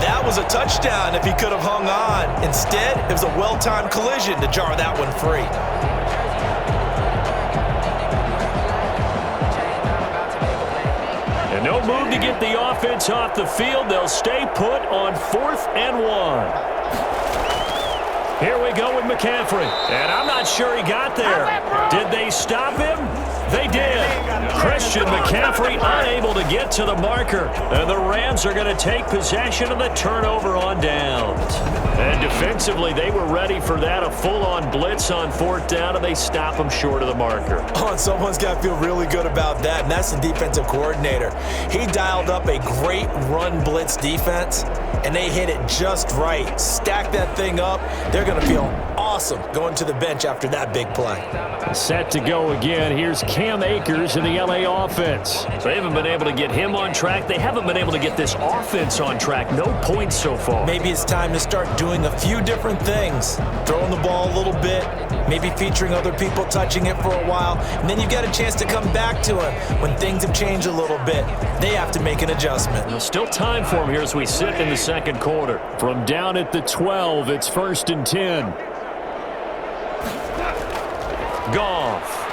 That was a touchdown if he could have hung on. Instead, it was a well-timed collision to jar that one free.
And no move to get the offense off the field. They'll stay put on 4th and 1. Here we go with McCaffrey. And I'm not sure he got there. Did they stop him? They did. Christian McCaffrey unable to get to the marker. And the Rams are going to take possession of the turnover on downs. And defensively, they were ready for that. A full-on blitz on 4th down, and they stop him short of the marker.
Oh, and someone's got to feel really good about that, and that's the defensive coordinator. He dialed up a great run blitz defense, and they hit it just right. Stack that thing up. They're going to feel awesome going to the bench after that big play.
Set to go again. Here's Cam Akers in the LA offense.
They haven't been able to get him on track. They haven't been able to get this offense on track. No points so far.
Maybe it's time to start doing a few different things. Throwing the ball a little bit, maybe featuring other people touching it for a while, and then you get a chance to come back to him when things have changed a little bit. They have to make an adjustment.
There's still time for him here as we sit in the 2nd quarter.
From down at the 12, it's 1st and 10.
Goff.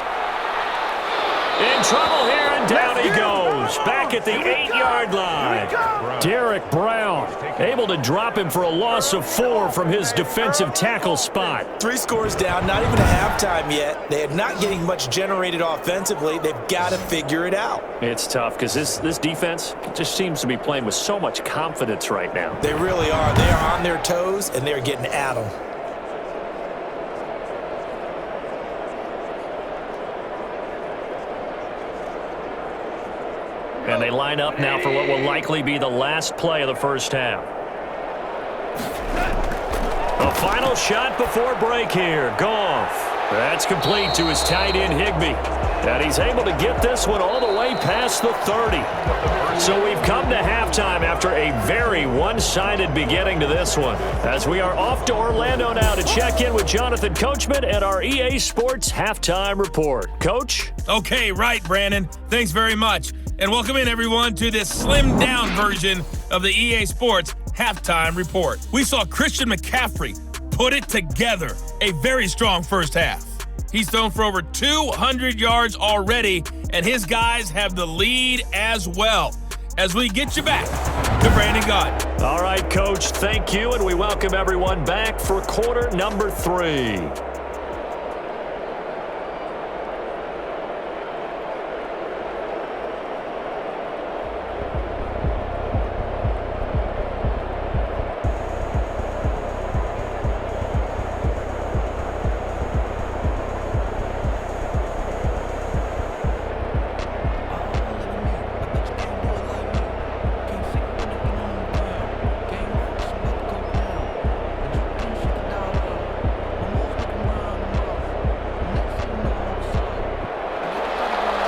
In trouble here, and down he goes. Back at the 8-yard line.
Derek Brown able to drop him for a loss of 4 from his defensive tackle spot.
3 scores down, not even a halftime yet. They are not getting much generated offensively. They've got to figure it out.
It's tough because this defense just seems to be playing with so much confidence right now.
They really are. They are on their toes, and they're getting at them.
And they line up now for what will likely be the last play of the first half. A final shot before break here. Goff. That's complete to his tight end, Higbee. And he's able to get this one all the way past the 30. So we've come to halftime after a very one-sided beginning to this one. As we are off to Orlando now to check in with Jonathan Coachman and our EA Sports Halftime Report. Coach?
Okay, right, Brandon. Thanks very much. And welcome in, everyone, to this slimmed-down version of the EA Sports Halftime Report. We saw Christian McCaffrey put it together. A very strong first half. He's thrown for over 200 yards already, and his guys have the lead as well. As we get you back to Brandon Gaudin.
All right, Coach, thank you, and we welcome everyone back for quarter number 3.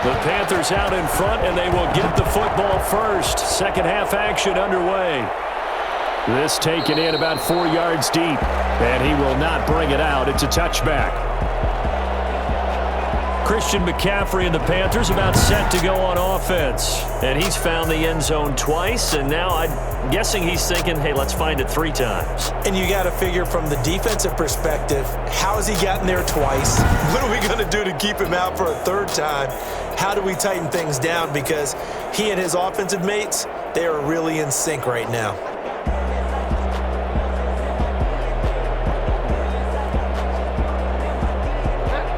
The Panthers out in front, and they will get the football first. Second half action underway. This taken in about 4 yards deep, and he will not bring it out. It's a touchback. Christian McCaffrey and the Panthers about set to go on offense. And he's found the end zone twice, and now I'm guessing he's thinking, hey, let's find it 3 times.
And you got to figure from the defensive perspective, how has he gotten there twice? What are we going to do to keep him out for a 3rd time? How do we tighten things down? Because he and his offensive mates, they are really in sync right now.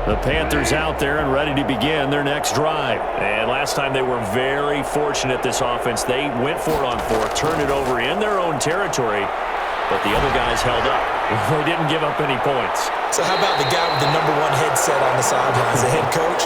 The Panthers out there and ready to begin their next drive. And last time they were very fortunate, this offense. They went for it on 4th, turned it over in their own territory, but the other guys held up. They didn't give up any points.
So how about the guy with the #1 headset on the sidelines, the head coach?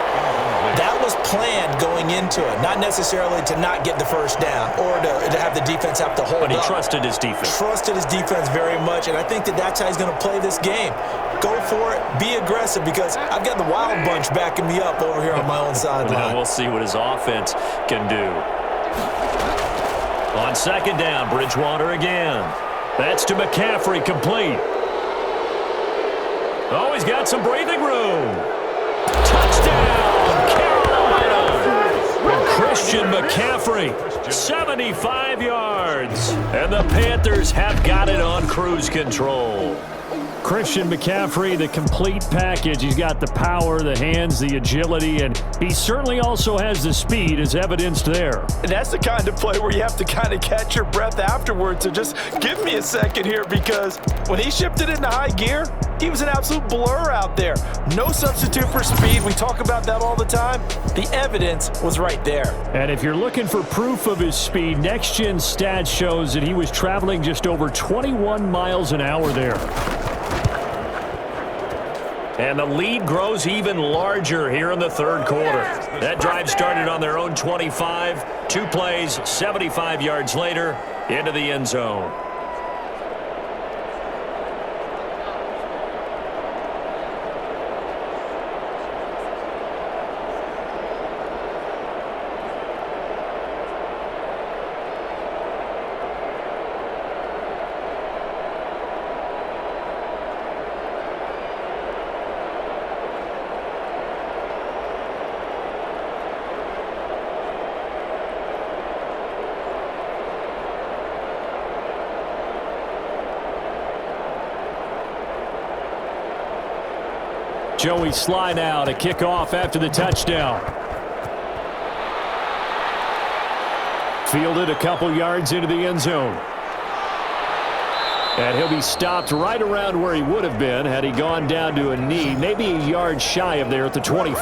That was planned going into it, not necessarily to not get the first down or to have the defense have to hold up.
But he trusted his defense.
Trusted his defense very much, and I think that's how he's going to play this game. Go for it, be aggressive, because I've got the wild bunch backing me up over here on my own sideline.
We'll see what his offense can do. On 2nd down, Bridgewater again. That's to McCaffrey, complete. Oh, he's got some breathing room. Touchdown, Carolina. Christian McCaffrey, 75 yards. And the Panthers have got it on cruise control.
Christian McCaffrey, the complete package. He's got the power, the hands, the agility, and he certainly also has the speed as evidenced there.
And that's the kind of play where you have to kind of catch your breath afterwards. So just give me a second here, because when he shifted into high gear, he was an absolute blur out there. No substitute for speed. We talk about that all the time. The evidence was right there.
And if you're looking for proof of his speed, Next Gen Stats shows that he was traveling just over 21 miles an hour there.
And the lead grows even larger here in the 3rd quarter. That drive started on their own 25. 2 plays, 75 yards later, into the end zone.
Joey Sly now to kick off after the touchdown. Fielded a couple yards into the end zone. And he'll be stopped right around where he would have been had he gone down to a knee, maybe a yard shy of there at the 24.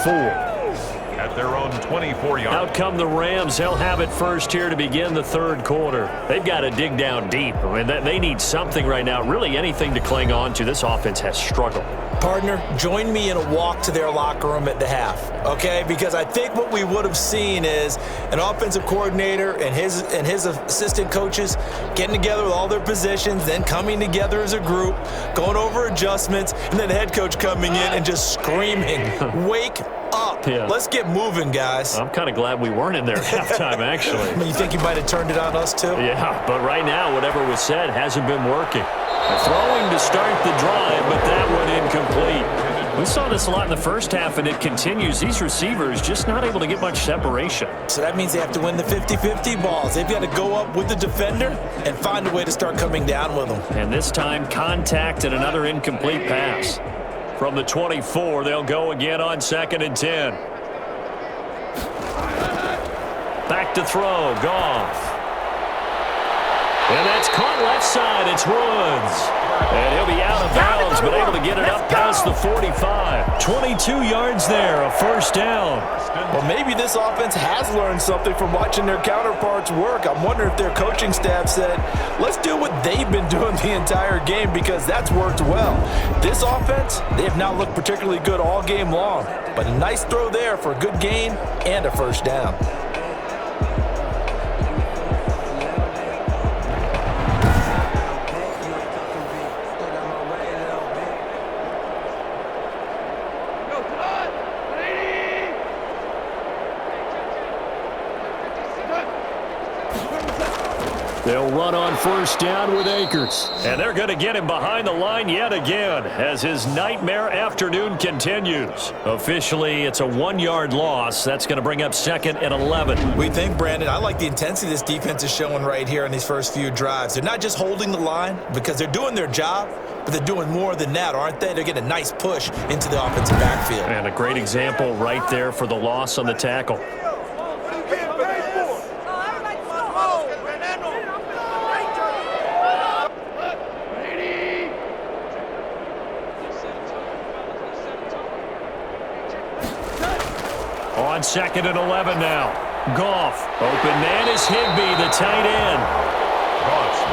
at their own 24-yard.
Out come the Rams. They'll have it first here to begin the third quarter. They've got to dig down deep. I mean, they need something right now, really anything to cling on to. This offense has struggled.
Partner, join me in a walk to their locker room at the half, okay? Because I think what we would have seen is an offensive coordinator and his assistant coaches getting together with all their positions, then coming together as a group, going over adjustments, and then the head coach coming in and just screaming, "Wake up.
Yeah.
Let's get moving, guys."
I'm kind of glad we weren't in there at halftime, actually.
I mean, you think you might have turned it on us, too?
Yeah, but right now, whatever was said hasn't been working. Throwing to start the drive, but that one incomplete. We saw this a lot in the first half, and it continues. These receivers just not able to get much separation.
So that means they have to win the 50-50 balls. They've got to go up with the defender and find a way to start coming down with them.
And this time, contact and another incomplete pass. From the 24, they'll go again on 2nd and 10. Back to throw, Goff. And that's caught left side. It's Woods. And he'll be out of bounds, but able to get it up past the 45. 22 yards there, a first down.
Well, maybe this offense has learned something from watching their counterparts work. I'm wondering if their coaching staff said, let's do what they've been doing the entire game, because that's worked well. This offense, they have not looked particularly good all game long, but a nice throw there for a good gain and a first down.
They'll run on first down with Akers.
And they're going to get him behind the line yet again as his nightmare afternoon continues. Officially, it's a 1-yard loss. That's going to bring up 2nd and 11.
We think, Brandon, I like the intensity this defense is showing right here in these first few drives. They're not just holding the line because they're doing their job, but they're doing more than that, aren't they? They're getting a nice push into the offensive backfield.
And a great example right there for the loss on the tackle. On 2nd and 11 now. Goff. Open man is Higbee, the tight end.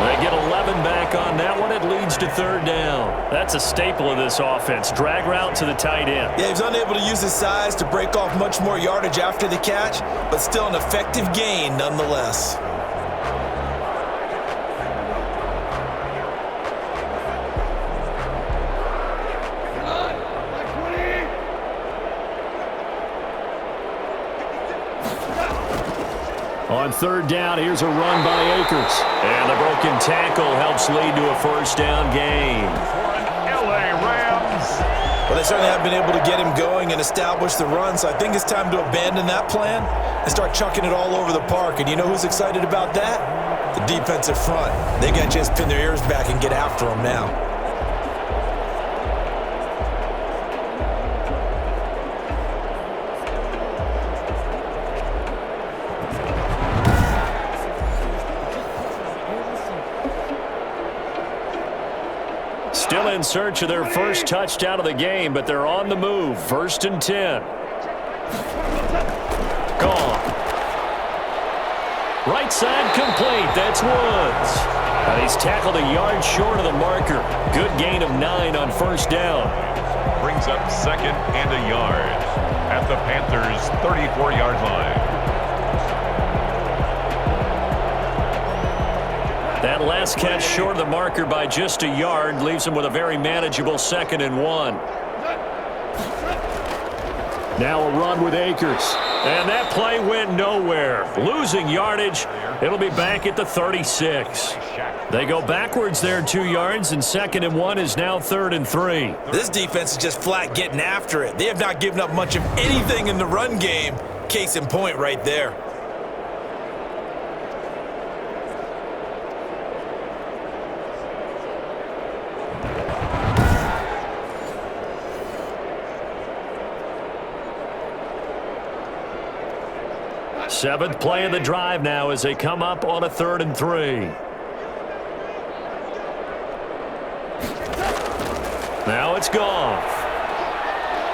They get 11 back on that one. It leads to 3rd down. That's a staple of this offense. Drag route to the tight end.
Yeah, he was unable to use his size to break off much more yardage after the catch, but still an effective gain nonetheless.
On 3rd down, here's a run by Akers.
And the broken tackle helps lead to a first down gain.
LA Rams.
Well, they certainly have been able to get him going and establish the run, so I think it's time to abandon that plan and start chucking it all over the park. And you know who's excited about that? The defensive front. They got to just pin their ears back and get after him now.
Still in search of their first touchdown of the game, but they're on the move. 1st and 10. Gone. Right side complete. That's Woods. And he's tackled a yard short of the marker. Good gain of 9 on first down.
Brings up 2nd and a yard at the Panthers' 34-yard line.
That last catch short of the marker by just a yard leaves him with a very manageable 2nd and 1.
Now a run with Akers.
And that play went nowhere. Losing yardage. It'll be back at the 36. They go backwards there 2 yards, and 2nd and 1 is now 3rd and 3.
This defense is just flat getting after it. They have not given up much of anything in the run game. Case in point right there.
Seventh play of the drive now as they come up on a 3rd and 3. Now it's Goff.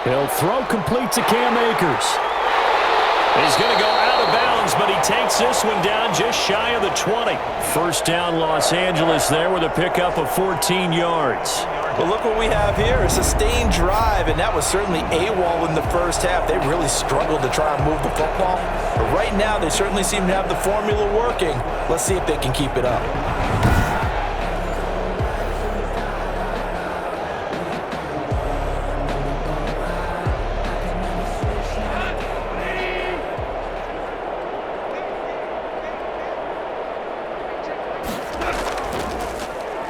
He'll throw complete to Cam Akers.
He's going to go out of bounds, but he takes this one down just shy of the 20. First down, Los Angeles there with a pickup of 14 yards.
Well, look what we have here, a sustained drive, and that was certainly AWOL in the first half. They really struggled to try and move the football. But right now, they certainly seem to have the formula working. Let's see if they can keep it up.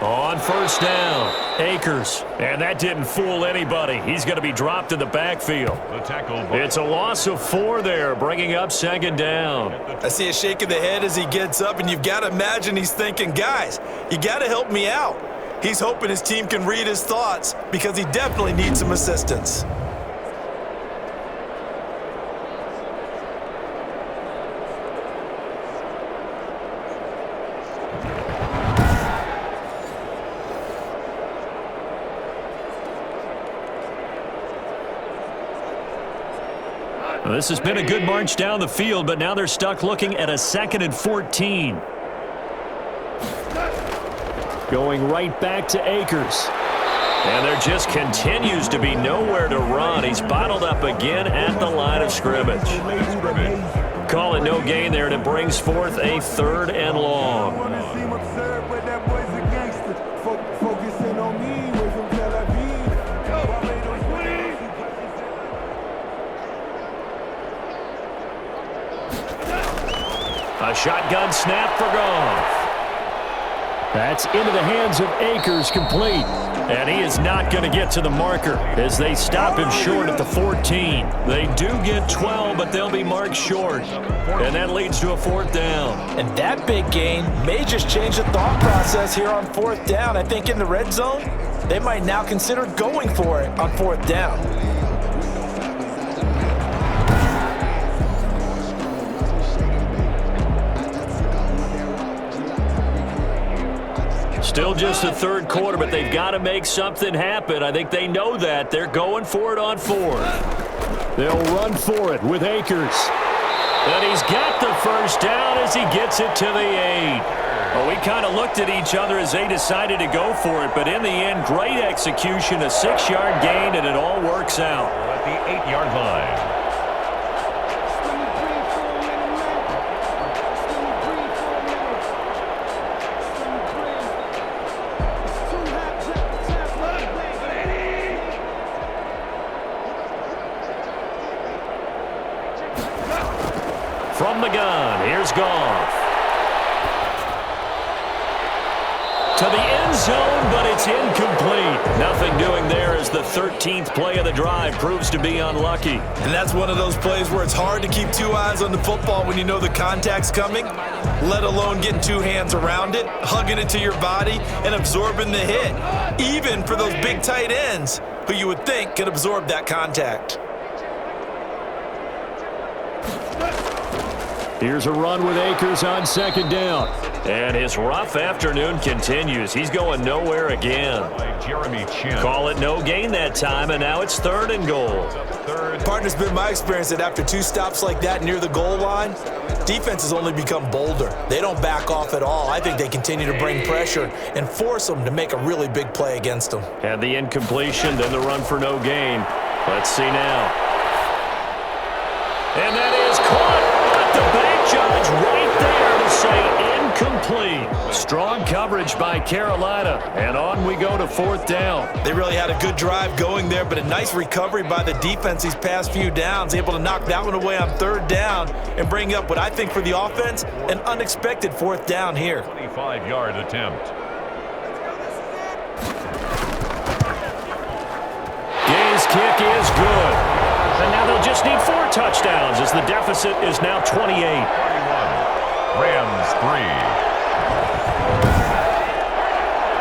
On first down, Akers. And that didn't fool anybody. He's going to be dropped in the backfield. It's a loss of 4 there, bringing up second down.
I see a shake of the head as he gets up, and you've got to imagine he's thinking, guys, you got to help me out. He's hoping his team can read his thoughts because he definitely needs some assistance.
Well, this has been a good march down the field, but now they're stuck looking at a 2nd and 14. Going right back to Akers. And there just continues to be nowhere to run. He's bottled up again at the line of scrimmage. Call it no gain there, and it brings forth a 3rd and long. A shotgun snap for Goff. That's into the hands of Akers, complete. And he is not going to get to the marker as they stop him short at the 14. They do get 12, but they'll be marked short. And that leads to a 4th down.
And that big gain may just change the thought process here on 4th down. I think in the red zone, they might now consider going for it on 4th down.
Still just the 3rd quarter, but they've got to make something happen. I think they know that. They're going for it on 4th. They'll run for it with Akers. And he's got the first down as he gets it to the 8. Well, we kind of looked at each other as they decided to go for it, but in the end, great execution, a 6-yard gain, and it all works out.
At the 8-yard line.
From the gun, here's Goff. To the end zone, but it's incomplete. Nothing doing there as the 13th play of the drive proves to be unlucky.
And that's one of those plays where it's hard to keep 2 eyes on the football when you know the contact's coming, let alone getting 2 hands around it, hugging it to your body, and absorbing the hit, even for those big tight ends who you would think could absorb that contact.
Here's a run with Akers on 2nd down.
And his rough afternoon continues. He's going nowhere again. Call it no gain that time, and now it's 3rd and goal.
Partner's been my experience that after 2 stops like that near the goal line, defense has only become bolder. They don't back off at all. I think they continue to bring pressure and force them to make a really big play against them.
Had the incompletion, then the run for no gain. Let's see now. And that is caught. The back judge right there to say incomplete. Strong coverage by Carolina, and on we go to 4th down.
They really had a good drive going there, but a nice recovery by the defense these past few downs, able to knock that one away on 3rd down and bring up what I think for the offense, an unexpected 4th down here.
25-yard attempt.
Gay's kick is good. And now they'll just need 4 touchdowns as the deficit is now 28.
41. Rams 3.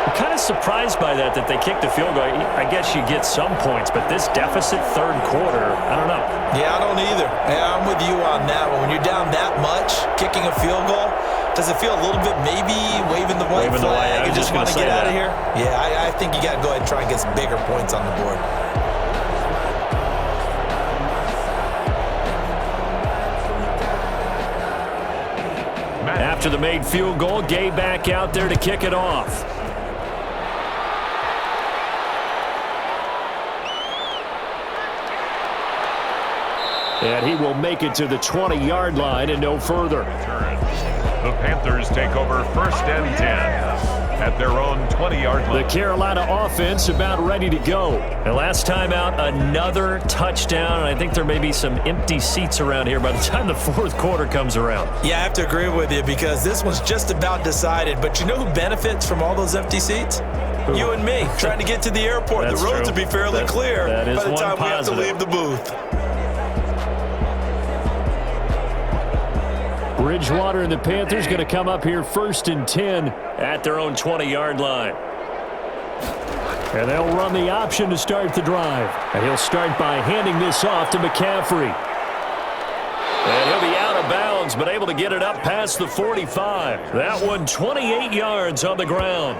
I'm kind of surprised by that they kicked the field goal. I guess you get some points, but this deficit 3rd quarter, I don't know.
Yeah, I don't either. Yeah, I'm with you on that one. When you're down that much, kicking a field goal, does it feel a little bit maybe waving the white flag and just want to get out of here? Yeah, I think you got to go ahead and try and get some bigger points on the board.
After the made field goal, Gay back out there to kick it off. And he will make it to the 20-yard line and no further.
The Panthers take over 1st and 10 at their own 20-yard line.
The Carolina offense about ready to go. And last time out, another touchdown. And I think there may be some empty seats around here by the time the fourth quarter comes around.
Yeah, I have to agree with you because this one's just about decided. But you know who benefits from all those empty seats? Who? You and me, trying to get to the airport. The roads will be fairly clear by the time we have to leave the booth.
Bridgewater and the Panthers going to come up here 1st and 10 at their own 20-yard line. And they'll run the option to start the drive. And he'll start by handing this off to McCaffrey. And he'll be out of bounds, but able to get it up past the 45. That one 28 yards on the ground.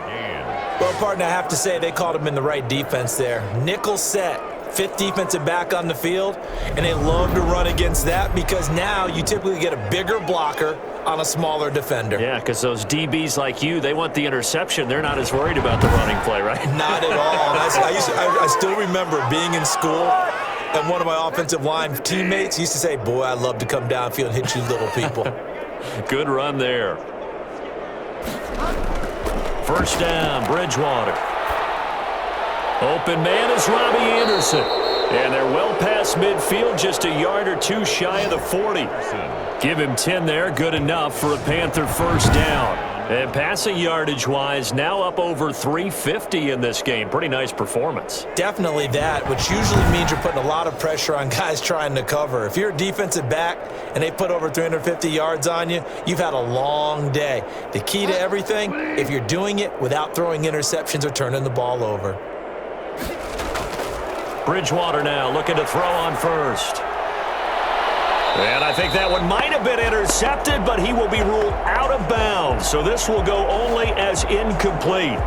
Well, partner, I have to say they called him in the right defense there. Nickel set. 5th defensive back on the field, and they love to run against that because now you typically get a bigger blocker on a smaller defender.
Yeah, because those DBs like you, they want the interception. They're not as worried about the running play, right?
Not at all. I still remember being in school, and one of my offensive line teammates used to say, boy, I'd love to come downfield and hit you little people.
Good run there. 1st down, Bridgewater. Open man is Robbie Anderson. And they're well past midfield, just a yard or two shy of the 40. Give him 10 there, good enough for a Panther 1st down. And passing yardage-wise, now up over 350 in this game. Pretty nice performance.
Definitely that, which usually means you're putting a lot of pressure on guys trying to cover. If you're a defensive back and they put over 350 yards on you, you've had a long day. The key to everything, if you're doing it without throwing interceptions or turning the ball over.
Bridgewater now looking to throw on 1st. And I think that one might have been intercepted, but he will be ruled out of bounds. So this will go only as incomplete.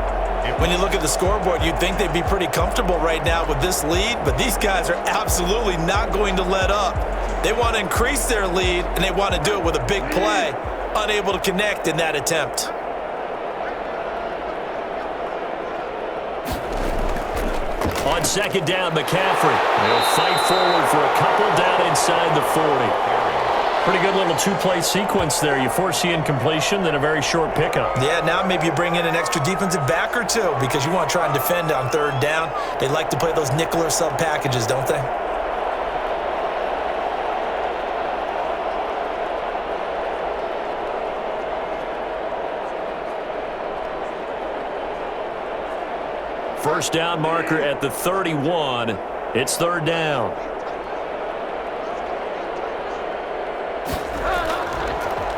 When you look at the scoreboard, you'd think they'd be pretty comfortable right now with this lead, but these guys are absolutely not going to let up. They want to increase their lead, and they want to do it with a big play. Unable to connect in that attempt.
On 2nd down, McCaffrey. He'll fight forward for a couple down inside the 40. Pretty good little two-play sequence there. You force the incompletion, then a very short pickup.
Yeah, now maybe you bring in an extra defensive back or two because you want to try and defend on 3rd down. They like to play those nickel or sub packages, don't they?
First down marker at the 31. It's 3rd down.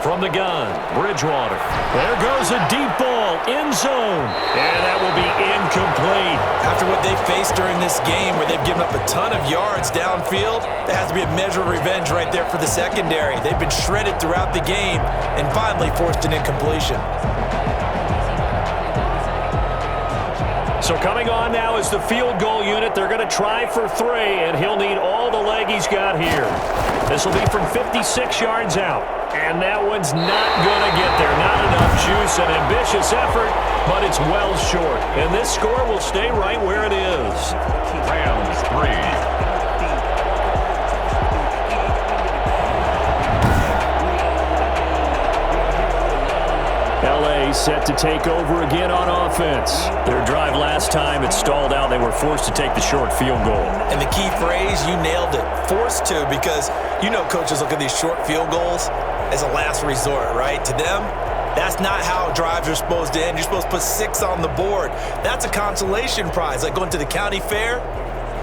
From the gun, Bridgewater. There goes a deep ball, end zone. And that will be incomplete.
After what they faced during this game where they've given up a ton of yards downfield, there has to be a measure of revenge right there for the secondary. They've been shredded throughout the game and finally forced an incompletion.
So coming on now is the field goal unit. They're going to try for 3, and he'll need all the leg he's got here. This will be from 56 yards out. And that one's not going to get there. Not enough juice, an ambitious effort, but it's well short. And this score will stay right where it is.
Rams 3.
LA set to take over again on offense. Their drive last time, it stalled out. They were forced to take the short field goal.
And the key phrase, you nailed it, forced to, because you know coaches look at these short field goals as a last resort, right? To them, that's not how drives are supposed to end. You're supposed to put 6 on the board. That's a consolation prize, like going to the county fair.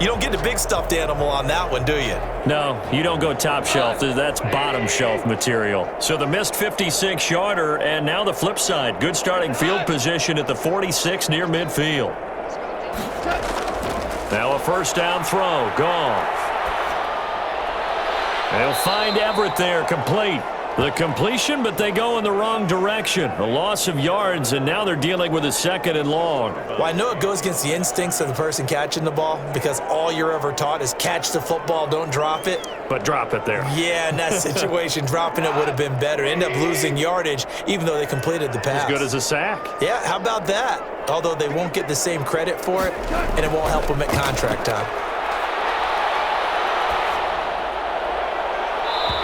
You don't get the big stuffed animal on that one, do you?
No, you don't go top shelf. That's bottom shelf material. So the missed 56-yarder, and now the flip side. Good starting field position at the 46 near midfield. Now a first down throw. Goff. They'll find Everett there, complete. The completion, but they go in the wrong direction. A loss of yards, and now they're dealing with a 2nd and long.
Well, I know it goes against the instincts of the person catching the ball because all you're ever taught is catch the football, don't drop it.
But drop it there.
Yeah, in that situation, dropping it would have been better. End up losing yardage, even though they completed the pass.
As good as a sack.
Yeah, how about that? Although they won't get the same credit for it, and it won't help them at contract time.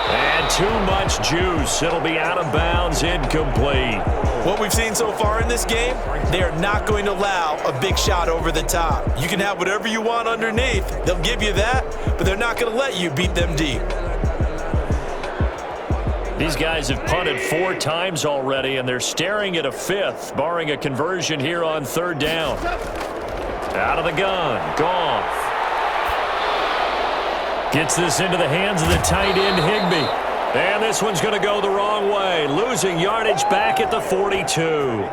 And too much juice. It'll be out of bounds, incomplete.
What we've seen so far in this game, they are not going to allow a big shot over the top. You can have whatever you want underneath. They'll give you that, but they're not going to let you beat them deep.
These guys have punted 4 times already, and they're staring at a 5th, barring a conversion here on 3rd down. Out of the gun, Goff. Gets this into the hands of the tight end, Higbee. And this one's going to go the wrong way, losing yardage back at the 42.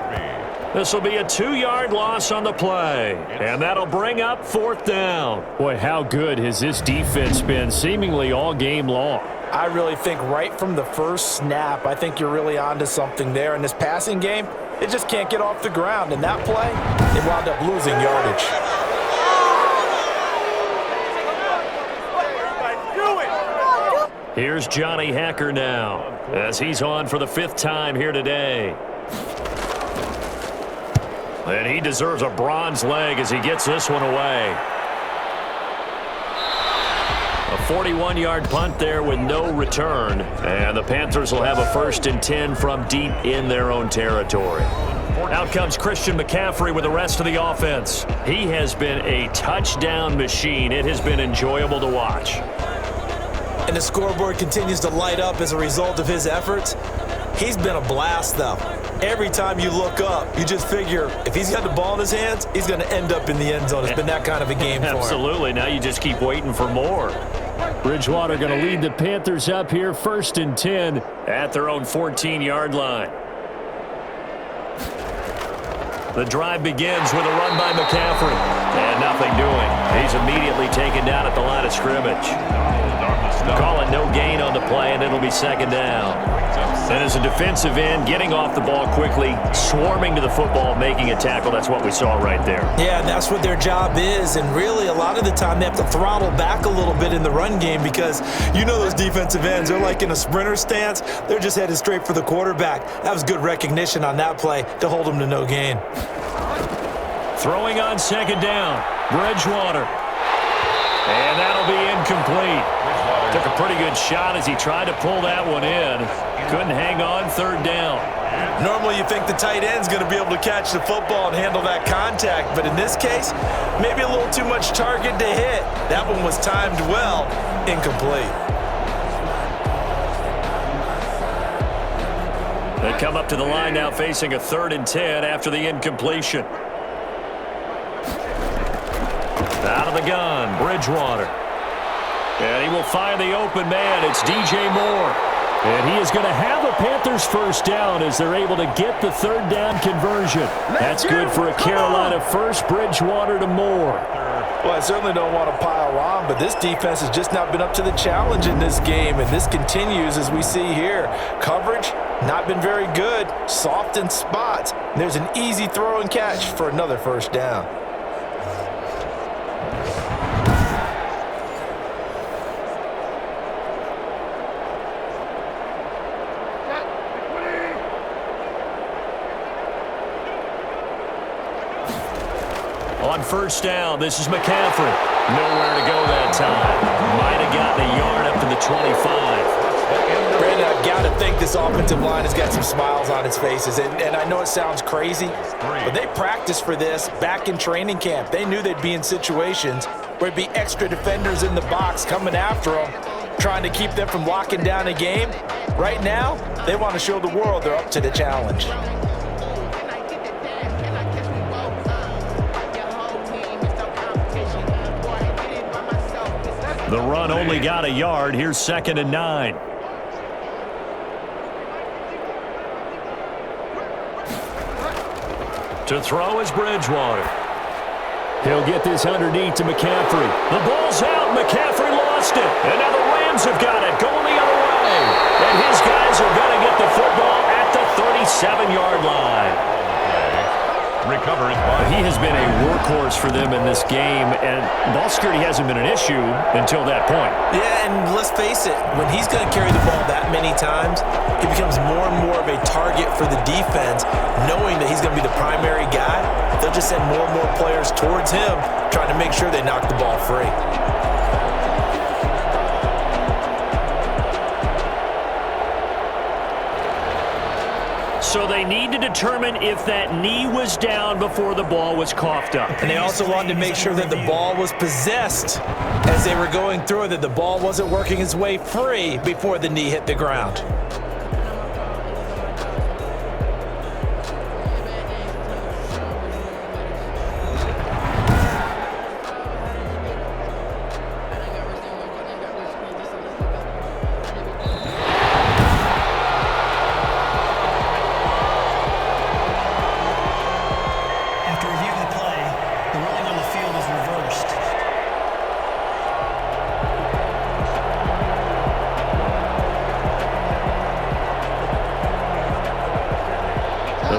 This will be a 2-yard loss on the play, and that'll bring up 4th down. Boy, how good has this defense been seemingly all game long?
I really think right from the first snap, I think you're really onto something there. In this passing game, it just can't get off the ground. In that play, they wound up losing yardage.
Here's Johnny Hacker now, as he's on for the 5th time here today. And he deserves a bronze leg as he gets this one away. A 41-yard punt there with no return. And the Panthers will have a 1st and 10 from deep in their own territory. Out comes Christian McCaffrey with the rest of the offense. He has been a touchdown machine. It has been enjoyable to watch.
And the scoreboard continues to light up as a result of his efforts. He's been a blast, though. Every time you look up, you just figure if he's got the ball in his hands, he's going to end up in the end zone. It's been that kind of a game for him.
Absolutely. Now you just keep waiting for more. Bridgewater going to lead the Panthers up here, 1st and 10 at their own 14-yard line. The drive begins with a run by McCaffrey. And nothing doing. He's immediately taken down at the line of scrimmage. Call it no gain on the play, and it'll be 2nd down. And as a defensive end, getting off the ball quickly, swarming to the football, making a tackle, that's what we saw right there.
Yeah, and that's what their job is. And really, a lot of the time, they have to throttle back a little bit in the run game because you know those defensive ends, they're like in a sprinter stance. They're just headed straight for the quarterback. That was good recognition on that play to hold them to no gain.
Throwing on 2nd down, Bridgewater. And that'll be incomplete. Took a pretty good shot as he tried to pull that one in. Couldn't hang on, 3rd down.
Normally you think the tight end's going to be able to catch the football and handle that contact, but in this case, maybe a little too much target to hit. That one was timed well, incomplete.
They come up to the line now facing a 3rd and 10 after the incompletion. Out of the gun, Bridgewater. And he will find the open man. It's DJ Moore. And he is going to have a Panthers 1st down as they're able to get the 3rd down conversion. That's good for a Carolina 1st, Bridgewater to Moore.
Well, I certainly don't want to pile on, but this defense has just not been up to the challenge in this game, and this continues as we see here. Coverage, not been very good, soft in spots. There's an easy throw and catch for another 1st down.
On 1st down, this is McCaffrey. Nowhere to go that time. Might have gotten a yard up to the 25.
Brandon, I've got to think this offensive line has got some smiles on its faces. And I know it sounds crazy, but they practiced for this back in training camp. They knew they'd be in situations where it'd be extra defenders in the box coming after them, trying to keep them from locking down a game. Right now, they want to show the world they're up to the challenge.
The run only got a yard. Here's 2nd and 9. To throw is Bridgewater. He'll get this underneath to McCaffrey.
The ball's out. McCaffrey lost it. And now the Rams have got it going the other way. And his guys are going to get the football at the 37-yard line.
Recovered by...
He has been a workhorse for them in this game, and ball security hasn't been an issue until that point.
Yeah, and let's face it, when he's going to carry the ball that many times, he becomes more and more of a target for the defense, knowing that he's going to be the primary guy. They'll just send more and more players towards him, trying to make sure they knock the ball free.
So they need to determine if that knee was down before the ball was coughed up.
And they also wanted to make sure that the ball was possessed as they were going through it, that the ball wasn't working its way free before the knee hit the ground.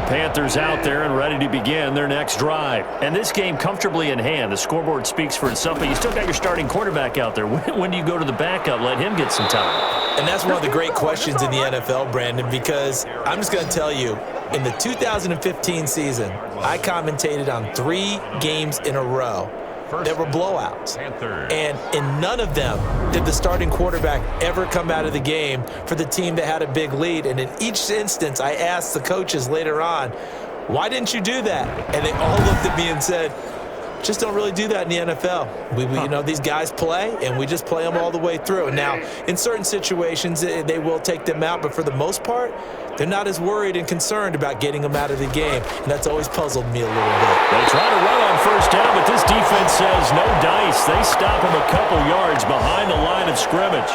Panthers out there and ready to begin their next drive. And this game comfortably in hand. The scoreboard speaks for itself, but you still got your starting quarterback out there. When do you go to the backup, let him get some time?
And that's one of the great questions in the NFL, Brandon, because I'm just going to tell you, in the 2015 season, I commentated on 3 games in a row that were blowouts. And in none of them did the starting quarterback ever come out of the game for the team that had a big lead. And in each instance, I asked the coaches later on, why didn't you do that? And they all looked at me and said, just don't really do that in the NFL. We you know, these guys play, and we just play them all the way through. Now, in certain situations, they will take them out, but for the most part, they're not as worried and concerned about getting them out of the game, and that's always puzzled me a little bit.
They try to run on first down, but this defense says no dice. They stop them a couple yards behind the line of scrimmage.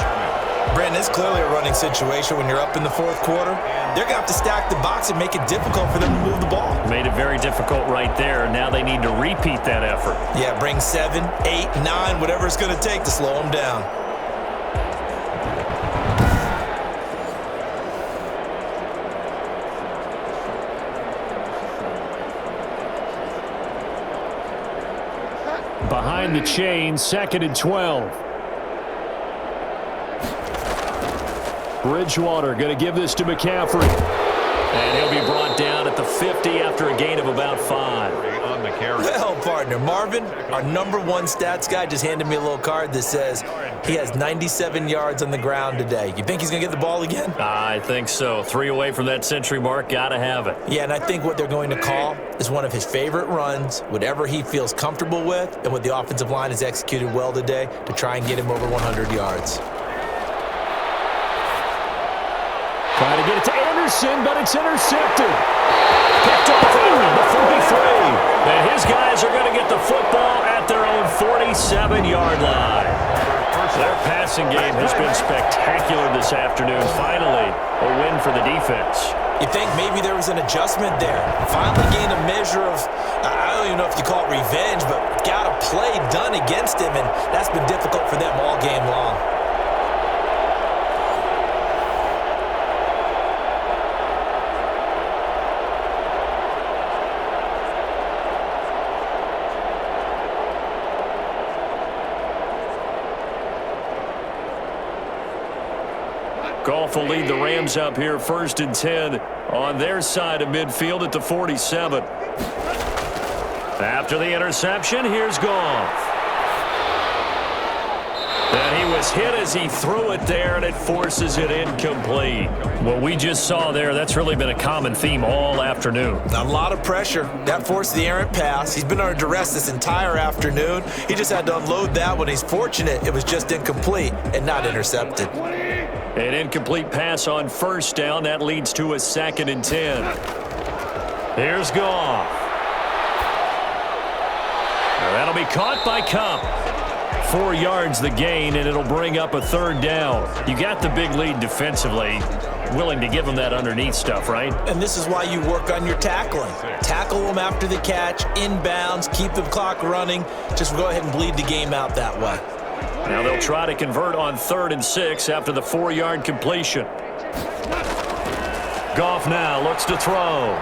Brandon, it's clearly a running situation when you're up in the fourth quarter. They're going to have to stack the box and make it difficult for them to move the ball.
Made it very difficult right there. Now they need to repeat that effort.
Yeah, bring 7, 8, 9, whatever it's going to take to slow them down.
Behind the chain, 2nd and 12. Bridgewater going to give this to McCaffrey. And he'll be brought down at the 50 after a gain of about 5.
On the carry.
Well, partner, Marvin, our #1 stats guy, just handed me a little card that says he has 97 yards on the ground today. You think he's going to get the ball again?
I think so. 3 away from that century mark. Got to have it.
Yeah, and I think what they're going to call is one of his favorite runs, whatever he feels comfortable with, and what the offensive line has executed well today to try and get him over 100 yards.
Trying to get it to Anderson, but it's intercepted. Picked off at the 43. And his guys are going to get the football at their own 47-yard line. Their passing game has been spectacular this afternoon. Finally, a win for the defense.
You think maybe there was an adjustment there. Finally gained a measure of, I don't even know if you call it revenge, but got a play done against him, and that's been difficult for them all game long.
Goff will lead the Rams up here 1st and 10 on their side of midfield at the 47. After the interception, here's Goff. And he was hit as he threw it there, and it forces it incomplete. What we just saw there, that's really been a common theme all afternoon.
A lot of pressure. That forced the errant pass. He's been under duress this entire afternoon. He just had to unload that one. He's fortunate it was just incomplete and not intercepted.
An incomplete pass on first down. That leads to a 2nd and 10. Here's Goff. That'll be caught by Kupp. 4 yards the gain, and it'll bring up a 3rd down. You got the big lead defensively.
willing to give them that underneath stuff, right?
And this is why you work on your tackling. Tackle them after the catch, inbounds, keep the clock running. Just go ahead and bleed the game out that way.
Now they'll try to convert on 3rd and 6 after the 4-yard completion. Goff now looks to throw.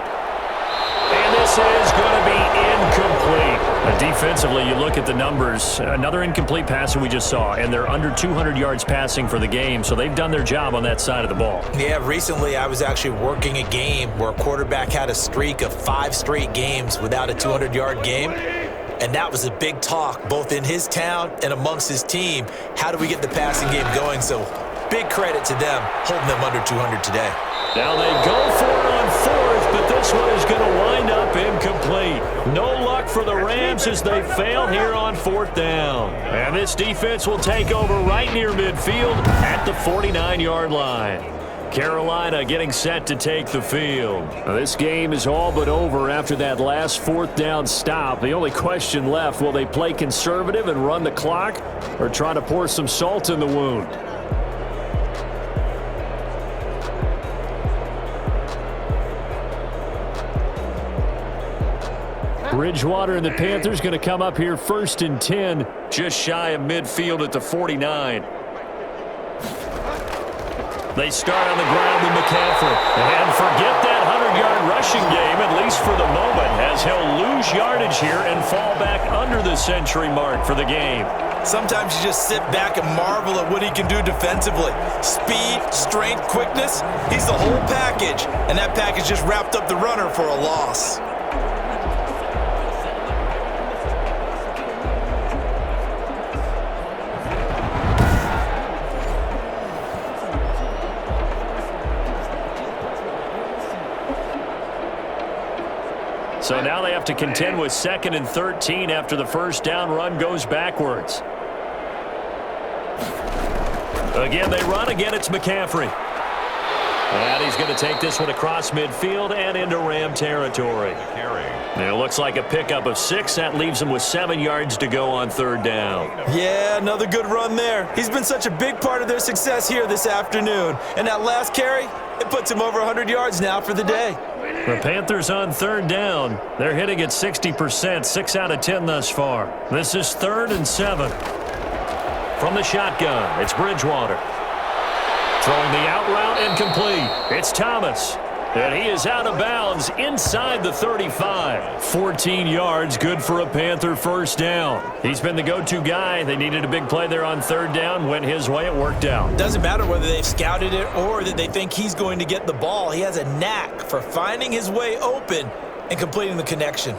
And this is going to be incomplete. Defensively, you look at the numbers. Another incomplete pass we just saw, and they're under 200 yards passing for the game, so they've done their job on that side of the ball.
Yeah, recently I was actually working a game where a quarterback had a streak of 5 straight games without a 200-yard game. And that was a big talk, both in his town and amongst his team. How do we get the passing game going? So big credit to them holding them under 200 today.
Now they go for it on 4th, but this one is going to wind up incomplete. No luck for the Rams as they fail here on 4th down. And this defense will take over right near midfield at the 49-yard line. Carolina getting set to take the field.
Now, this game is all but over after that last 4th down stop. The only question left, will they play conservative and run the clock or try to pour some salt in the wound? Bridgewater and the Panthers going to come up here 1st and 10.
Just shy of midfield at the 49. They start on the ground with McCaffrey. And forget that 100-yard rushing game, at least for the moment, as he'll lose yardage here and fall back under the century mark for the game.
Sometimes you just sit back and marvel at what he can do defensively. Speed, strength, quickness, he's the whole package. And that package just wrapped up the runner for a loss.
So now they have to contend with 2nd and 13 after the 1st down run goes backwards. Again, they run. Again, it's McCaffrey. And he's going to take this one across midfield and into Ram territory. And it looks like a pickup of 6. That leaves him with 7 yards to go on 3rd down.
Yeah, another good run there. He's been such a big part of their success here this afternoon. And that last carry, it puts him over 100 yards now for the day.
The Panthers on 3rd down. They're hitting at 60%, 6 out of 10 thus far. This is 3rd and 7. From the shotgun, it's Bridgewater. Throwing the out route and complete. It's Thomas. And he is out of bounds inside the 35. 14 yards, good for a Panther 1st down. He's been the go-to guy. They needed a big play there on 3rd down. Went his way. It worked out.
Doesn't matter whether they've scouted it or that they think he's going to get the ball. He has a knack for finding his way open and completing the connection.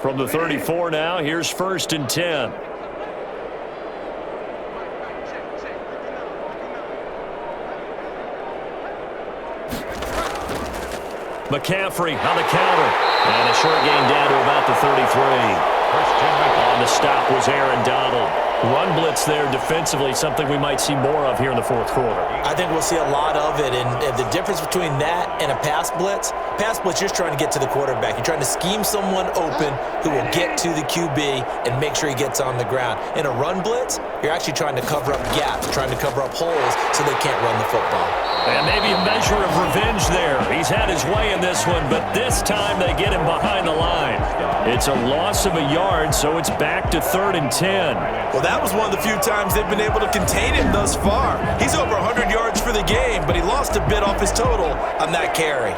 From the 34 now, here's 1st and 10. McCaffrey on the counter. And a short gain down to about the 33. On the stop was Aaron Donald. Run blitz there defensively, something we might see more of here in the 4th quarter.
I think we'll see a lot of it, and the difference between that and a pass blitz, you're just trying to get to the quarterback. You're trying to scheme someone open who will get to the QB and make sure he gets on the ground. In a run blitz, you're actually trying to cover up gaps, trying to cover up holes so they can't run the football.
And maybe a measure of revenge there. He's had his way in this one, but this time they get him behind the line. It's a loss of a yard, so it's back to 3rd and 10.
Well, that was one of the few times they've been able to contain him thus far. He's over 100 yards for the game, but he lost a bit off his total on that carry.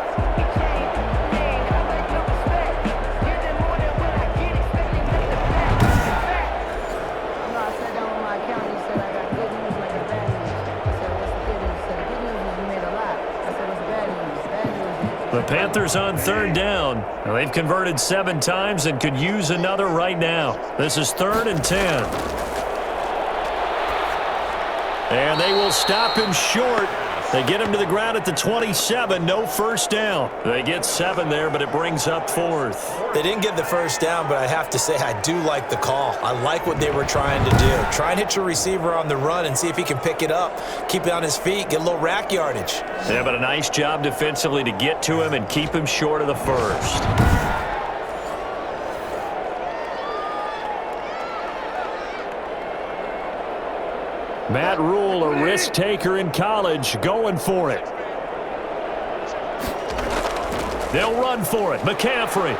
The Panthers on 3rd down. Now, they've converted 7 times and could use another right now. This is 3rd and 10. And they will stop him short. They get him to the ground at the 27. No 1st down. They get 7 there, but it brings up 4th.
They didn't get the 1st down, but I have to say I do like the call. I like what they were trying to do. Try and hit your receiver on the run and see if he can pick it up. Keep it on his feet. Get a little rack yardage.
Yeah, but a nice job defensively to get to him and keep him short of the 1st.
Matt Rule, a risk taker in college, going for it. They'll run for it. McCaffrey.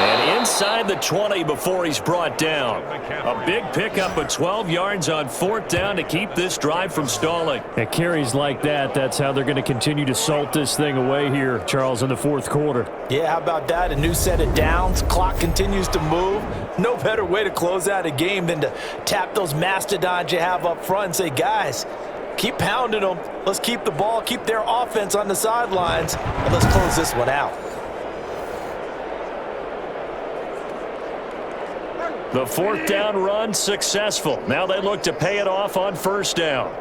And inside the 20 before he's brought down. A big pickup of 12 yards on 4th down to keep this drive from stalling.
At carries like that, that's how they're going to continue to salt this thing away here, Charles, in the 4th quarter.
Yeah, how about that? A new set of downs. Clock continues to move. No better way to close out a game than to tap those mastodons you have up front and say, guys, keep pounding them. Let's keep the ball, keep their offense on the sidelines, and let's close this one out.
The 4th down run successful. Now they look to pay it off on 1st down.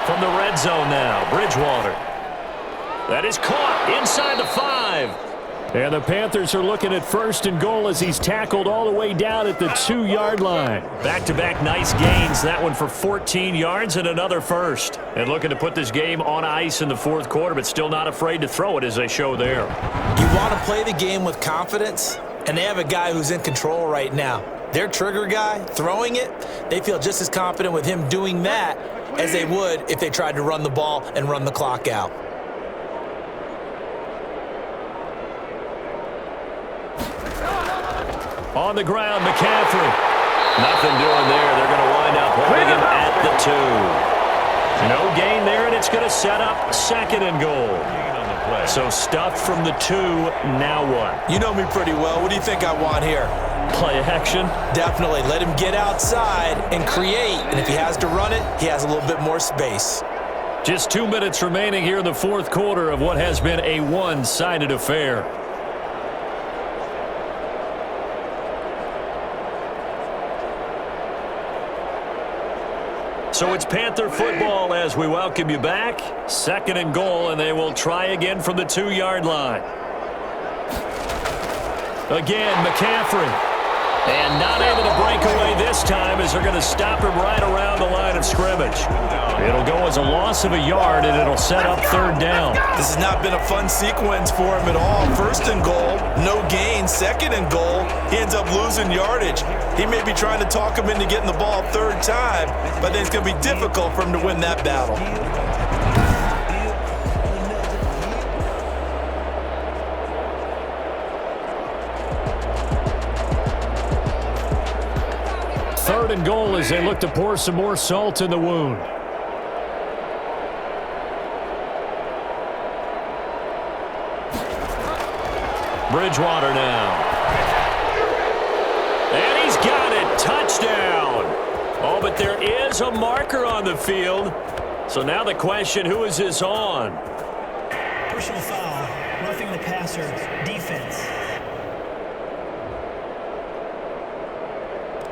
From the red zone now, Bridgewater. That is caught inside the 5.
And the Panthers are looking at 1st and goal as he's tackled all the way down at the 2-yard line.
Back-to-back nice gains. That one for 14 yards and another first. And looking to put this game on ice in the 4th quarter, but still not afraid to throw it as they show there.
You want to play the game with confidence, and they have a guy who's in control right now. Their trigger guy, throwing it, they feel just as confident with him doing that as they would if they tried to run the ball and run the clock out.
On the ground, McCaffrey. Nothing doing there. They're going to wind up holding him at the 2. No gain there, and it's going to set up 2nd and goal. So stuffed from the 2, now what?
You know me pretty well. What do you think I want here?
Play action?
Definitely. Let him get outside and create. And if he has to run it, he has a little bit more space.
Just 2 minutes remaining here in the 4th quarter of what has been a one-sided affair.
So it's Panther football as we welcome you back. 2nd and goal, and they will try again from the 2-yard line. Again, McCaffrey. And not able to break away this time as they're going to stop him right around the line of scrimmage. It'll go as a loss of a yard, and it'll set up 3rd down.
This has not been a fun sequence for him at all. 1st and goal, no gain. 2nd and goal, he ends up losing yardage. He may be trying to talk him into getting the ball 3rd time, but then it's going to be difficult for him to win that battle.
Third and goal as they look to pour some more salt in the wound.
Bridgewater now. And he's got it. Touchdown. Oh, but there is a marker on the field. So now the question, who is this on?
Personal foul, roughing the passer, defense.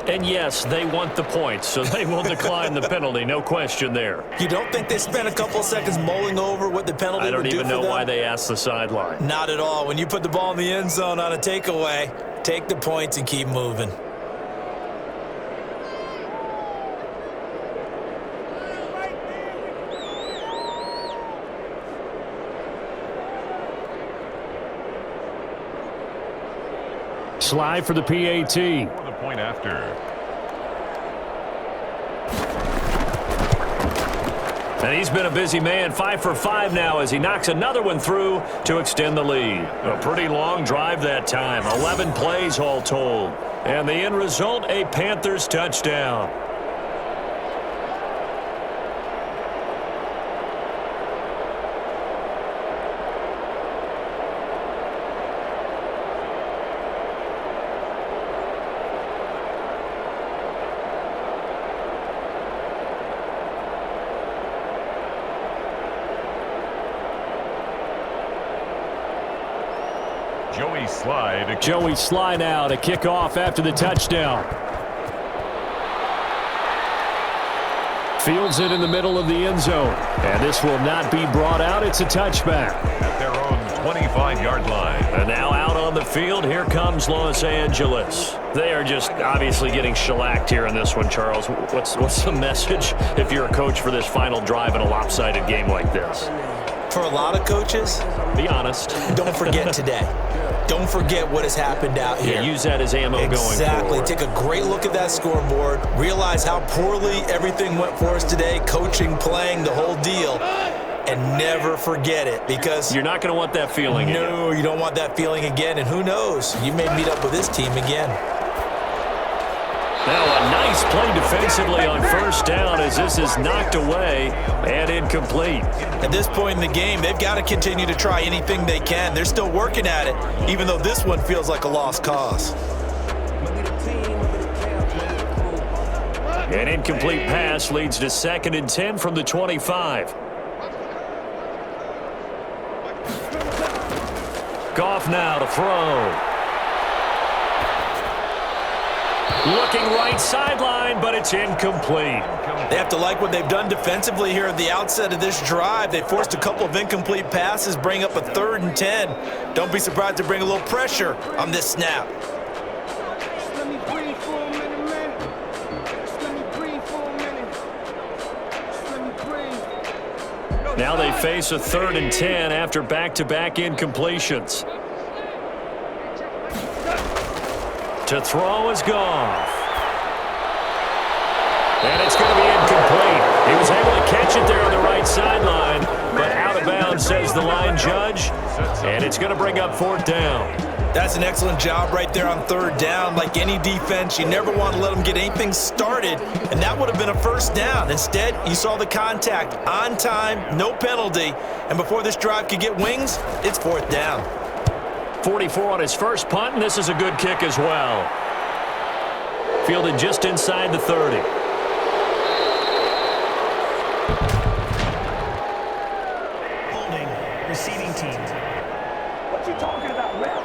And yes, they want the points, so they will decline the penalty. No question there.
You don't think they spent a couple of seconds mulling over what the penalty would do for them?
I don't even know why they asked the sideline.
Not at all. When you put the ball in the end zone on a takeaway, take the points and keep moving.
Slide for the PAT.
For the point after.
And he's been a busy man, 5 for 5 now as he knocks another one through to extend the lead. A pretty long drive that time, 11 plays all told. And the end result, a Panthers touchdown.
Joey Sly now to kick off after the touchdown. Fields it in the middle of the end zone. And this will not be brought out. It's a touchback.
At their own 25-yard line.
And now out on the field, here comes Los Angeles. They are just obviously getting shellacked here in this one, Charles. What's the message if you're a coach for this final drive in a lopsided game like this?
For a lot of coaches,
be honest.
Don't forget today. Don't forget what has happened out here.
Yeah, use that as ammo going forward.
Exactly. Take a great look at that scoreboard. Realize how poorly everything went for us today, coaching, playing, the whole deal. And never forget it, because
you're not going to want that feeling again.
No, you don't want that feeling again. And who knows? You may meet up with this team again.
Now a nice play defensively on first down as this is knocked away and incomplete.
At this point in the game, they've got to continue to try anything they can. They're still working at it, even though this one feels like a lost cause.
An incomplete pass leads to 2nd and 10 from the 25. Goff now to throw. Looking right sideline, but it's incomplete.
They have to like what they've done defensively here at the outset of this drive. They forced a couple of incomplete passes, bring up a 3rd and 10. Don't be surprised to bring a little pressure on this snap.
Let me breathe for a minute, man. Let me breathe for a minute. Let me breathe.
Now they face a 3rd and 10 after back-to-back incompletions. To throw is Goff. And it's going to be incomplete. He was able to catch it there on the right sideline, but out of bounds, says the line judge. And it's going to bring up 4th down.
That's an excellent job right there on 3rd down. Like any defense, you never want to let them get anything started, and that would have been a 1st down. Instead, you saw the contact on time, no penalty, and before this drive could get wings, it's 4th down.
44 on his first punt, and this is a good kick as well. Fielded just inside the 30.
Holding, receiving team.
What you talking about, ref?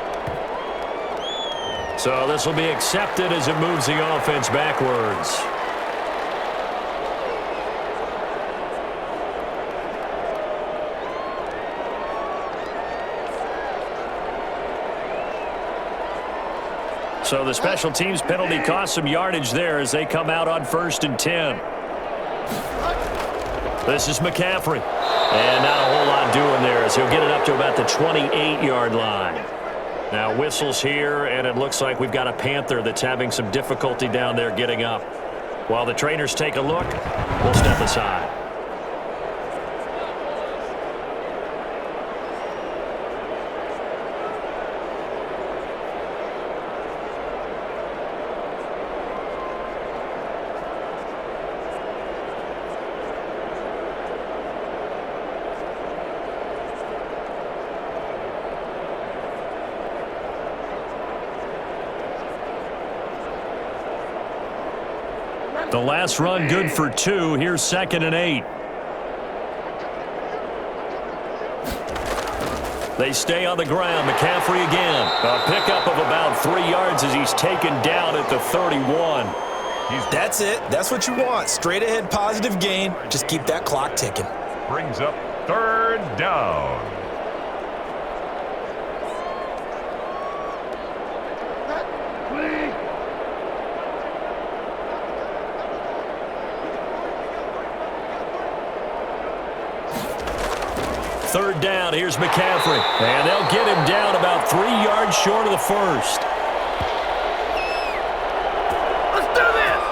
So this will be accepted as it moves the offense backwards. So the special teams penalty cost some yardage there as they come out on 1st and 10. This is McCaffrey. And not a whole lot doing there as he'll get it up to about the 28-yard line. Now whistles here, and it looks like we've got a Panther that's having some difficulty down there getting up. While the trainers take a look, we'll step aside. The last run good for 2. Here's 2nd and 8. They stay on the ground. McCaffrey again. A pickup of about 3 yards as he's taken down at the 31.
That's it. That's what you want. Straight ahead positive gain. Just keep that clock ticking.
Brings up 3rd down.
Third down, here's McCaffrey. And they'll get him down about 3 yards short of the first.
Let's do this!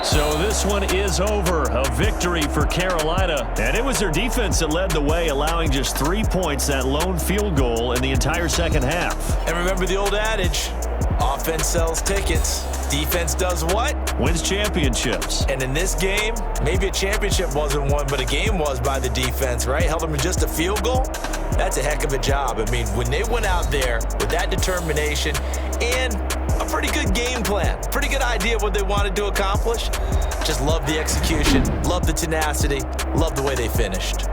So this one is over. A victory for Carolina. And it was their defense that led the way, allowing just 3 points, that lone field goal in the entire second half.
And remember the old adage, offense sells tickets. Defense does what?
Wins championships.
And in this game, maybe a championship wasn't won, but a game was by the defense, right? Held them to just a field goal. That's a heck of a job. I mean, when they went out there with that determination and a pretty good game plan, pretty good idea of what they wanted to accomplish, just love the execution, love the tenacity, love the way they finished.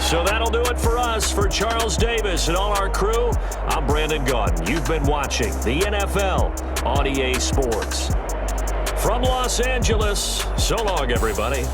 So that'll do it for us. For Charles Davis and all our crew, I'm Brandon Gaudin. You've been watching the NFL on EA Sports. From Los Angeles, so long, everybody.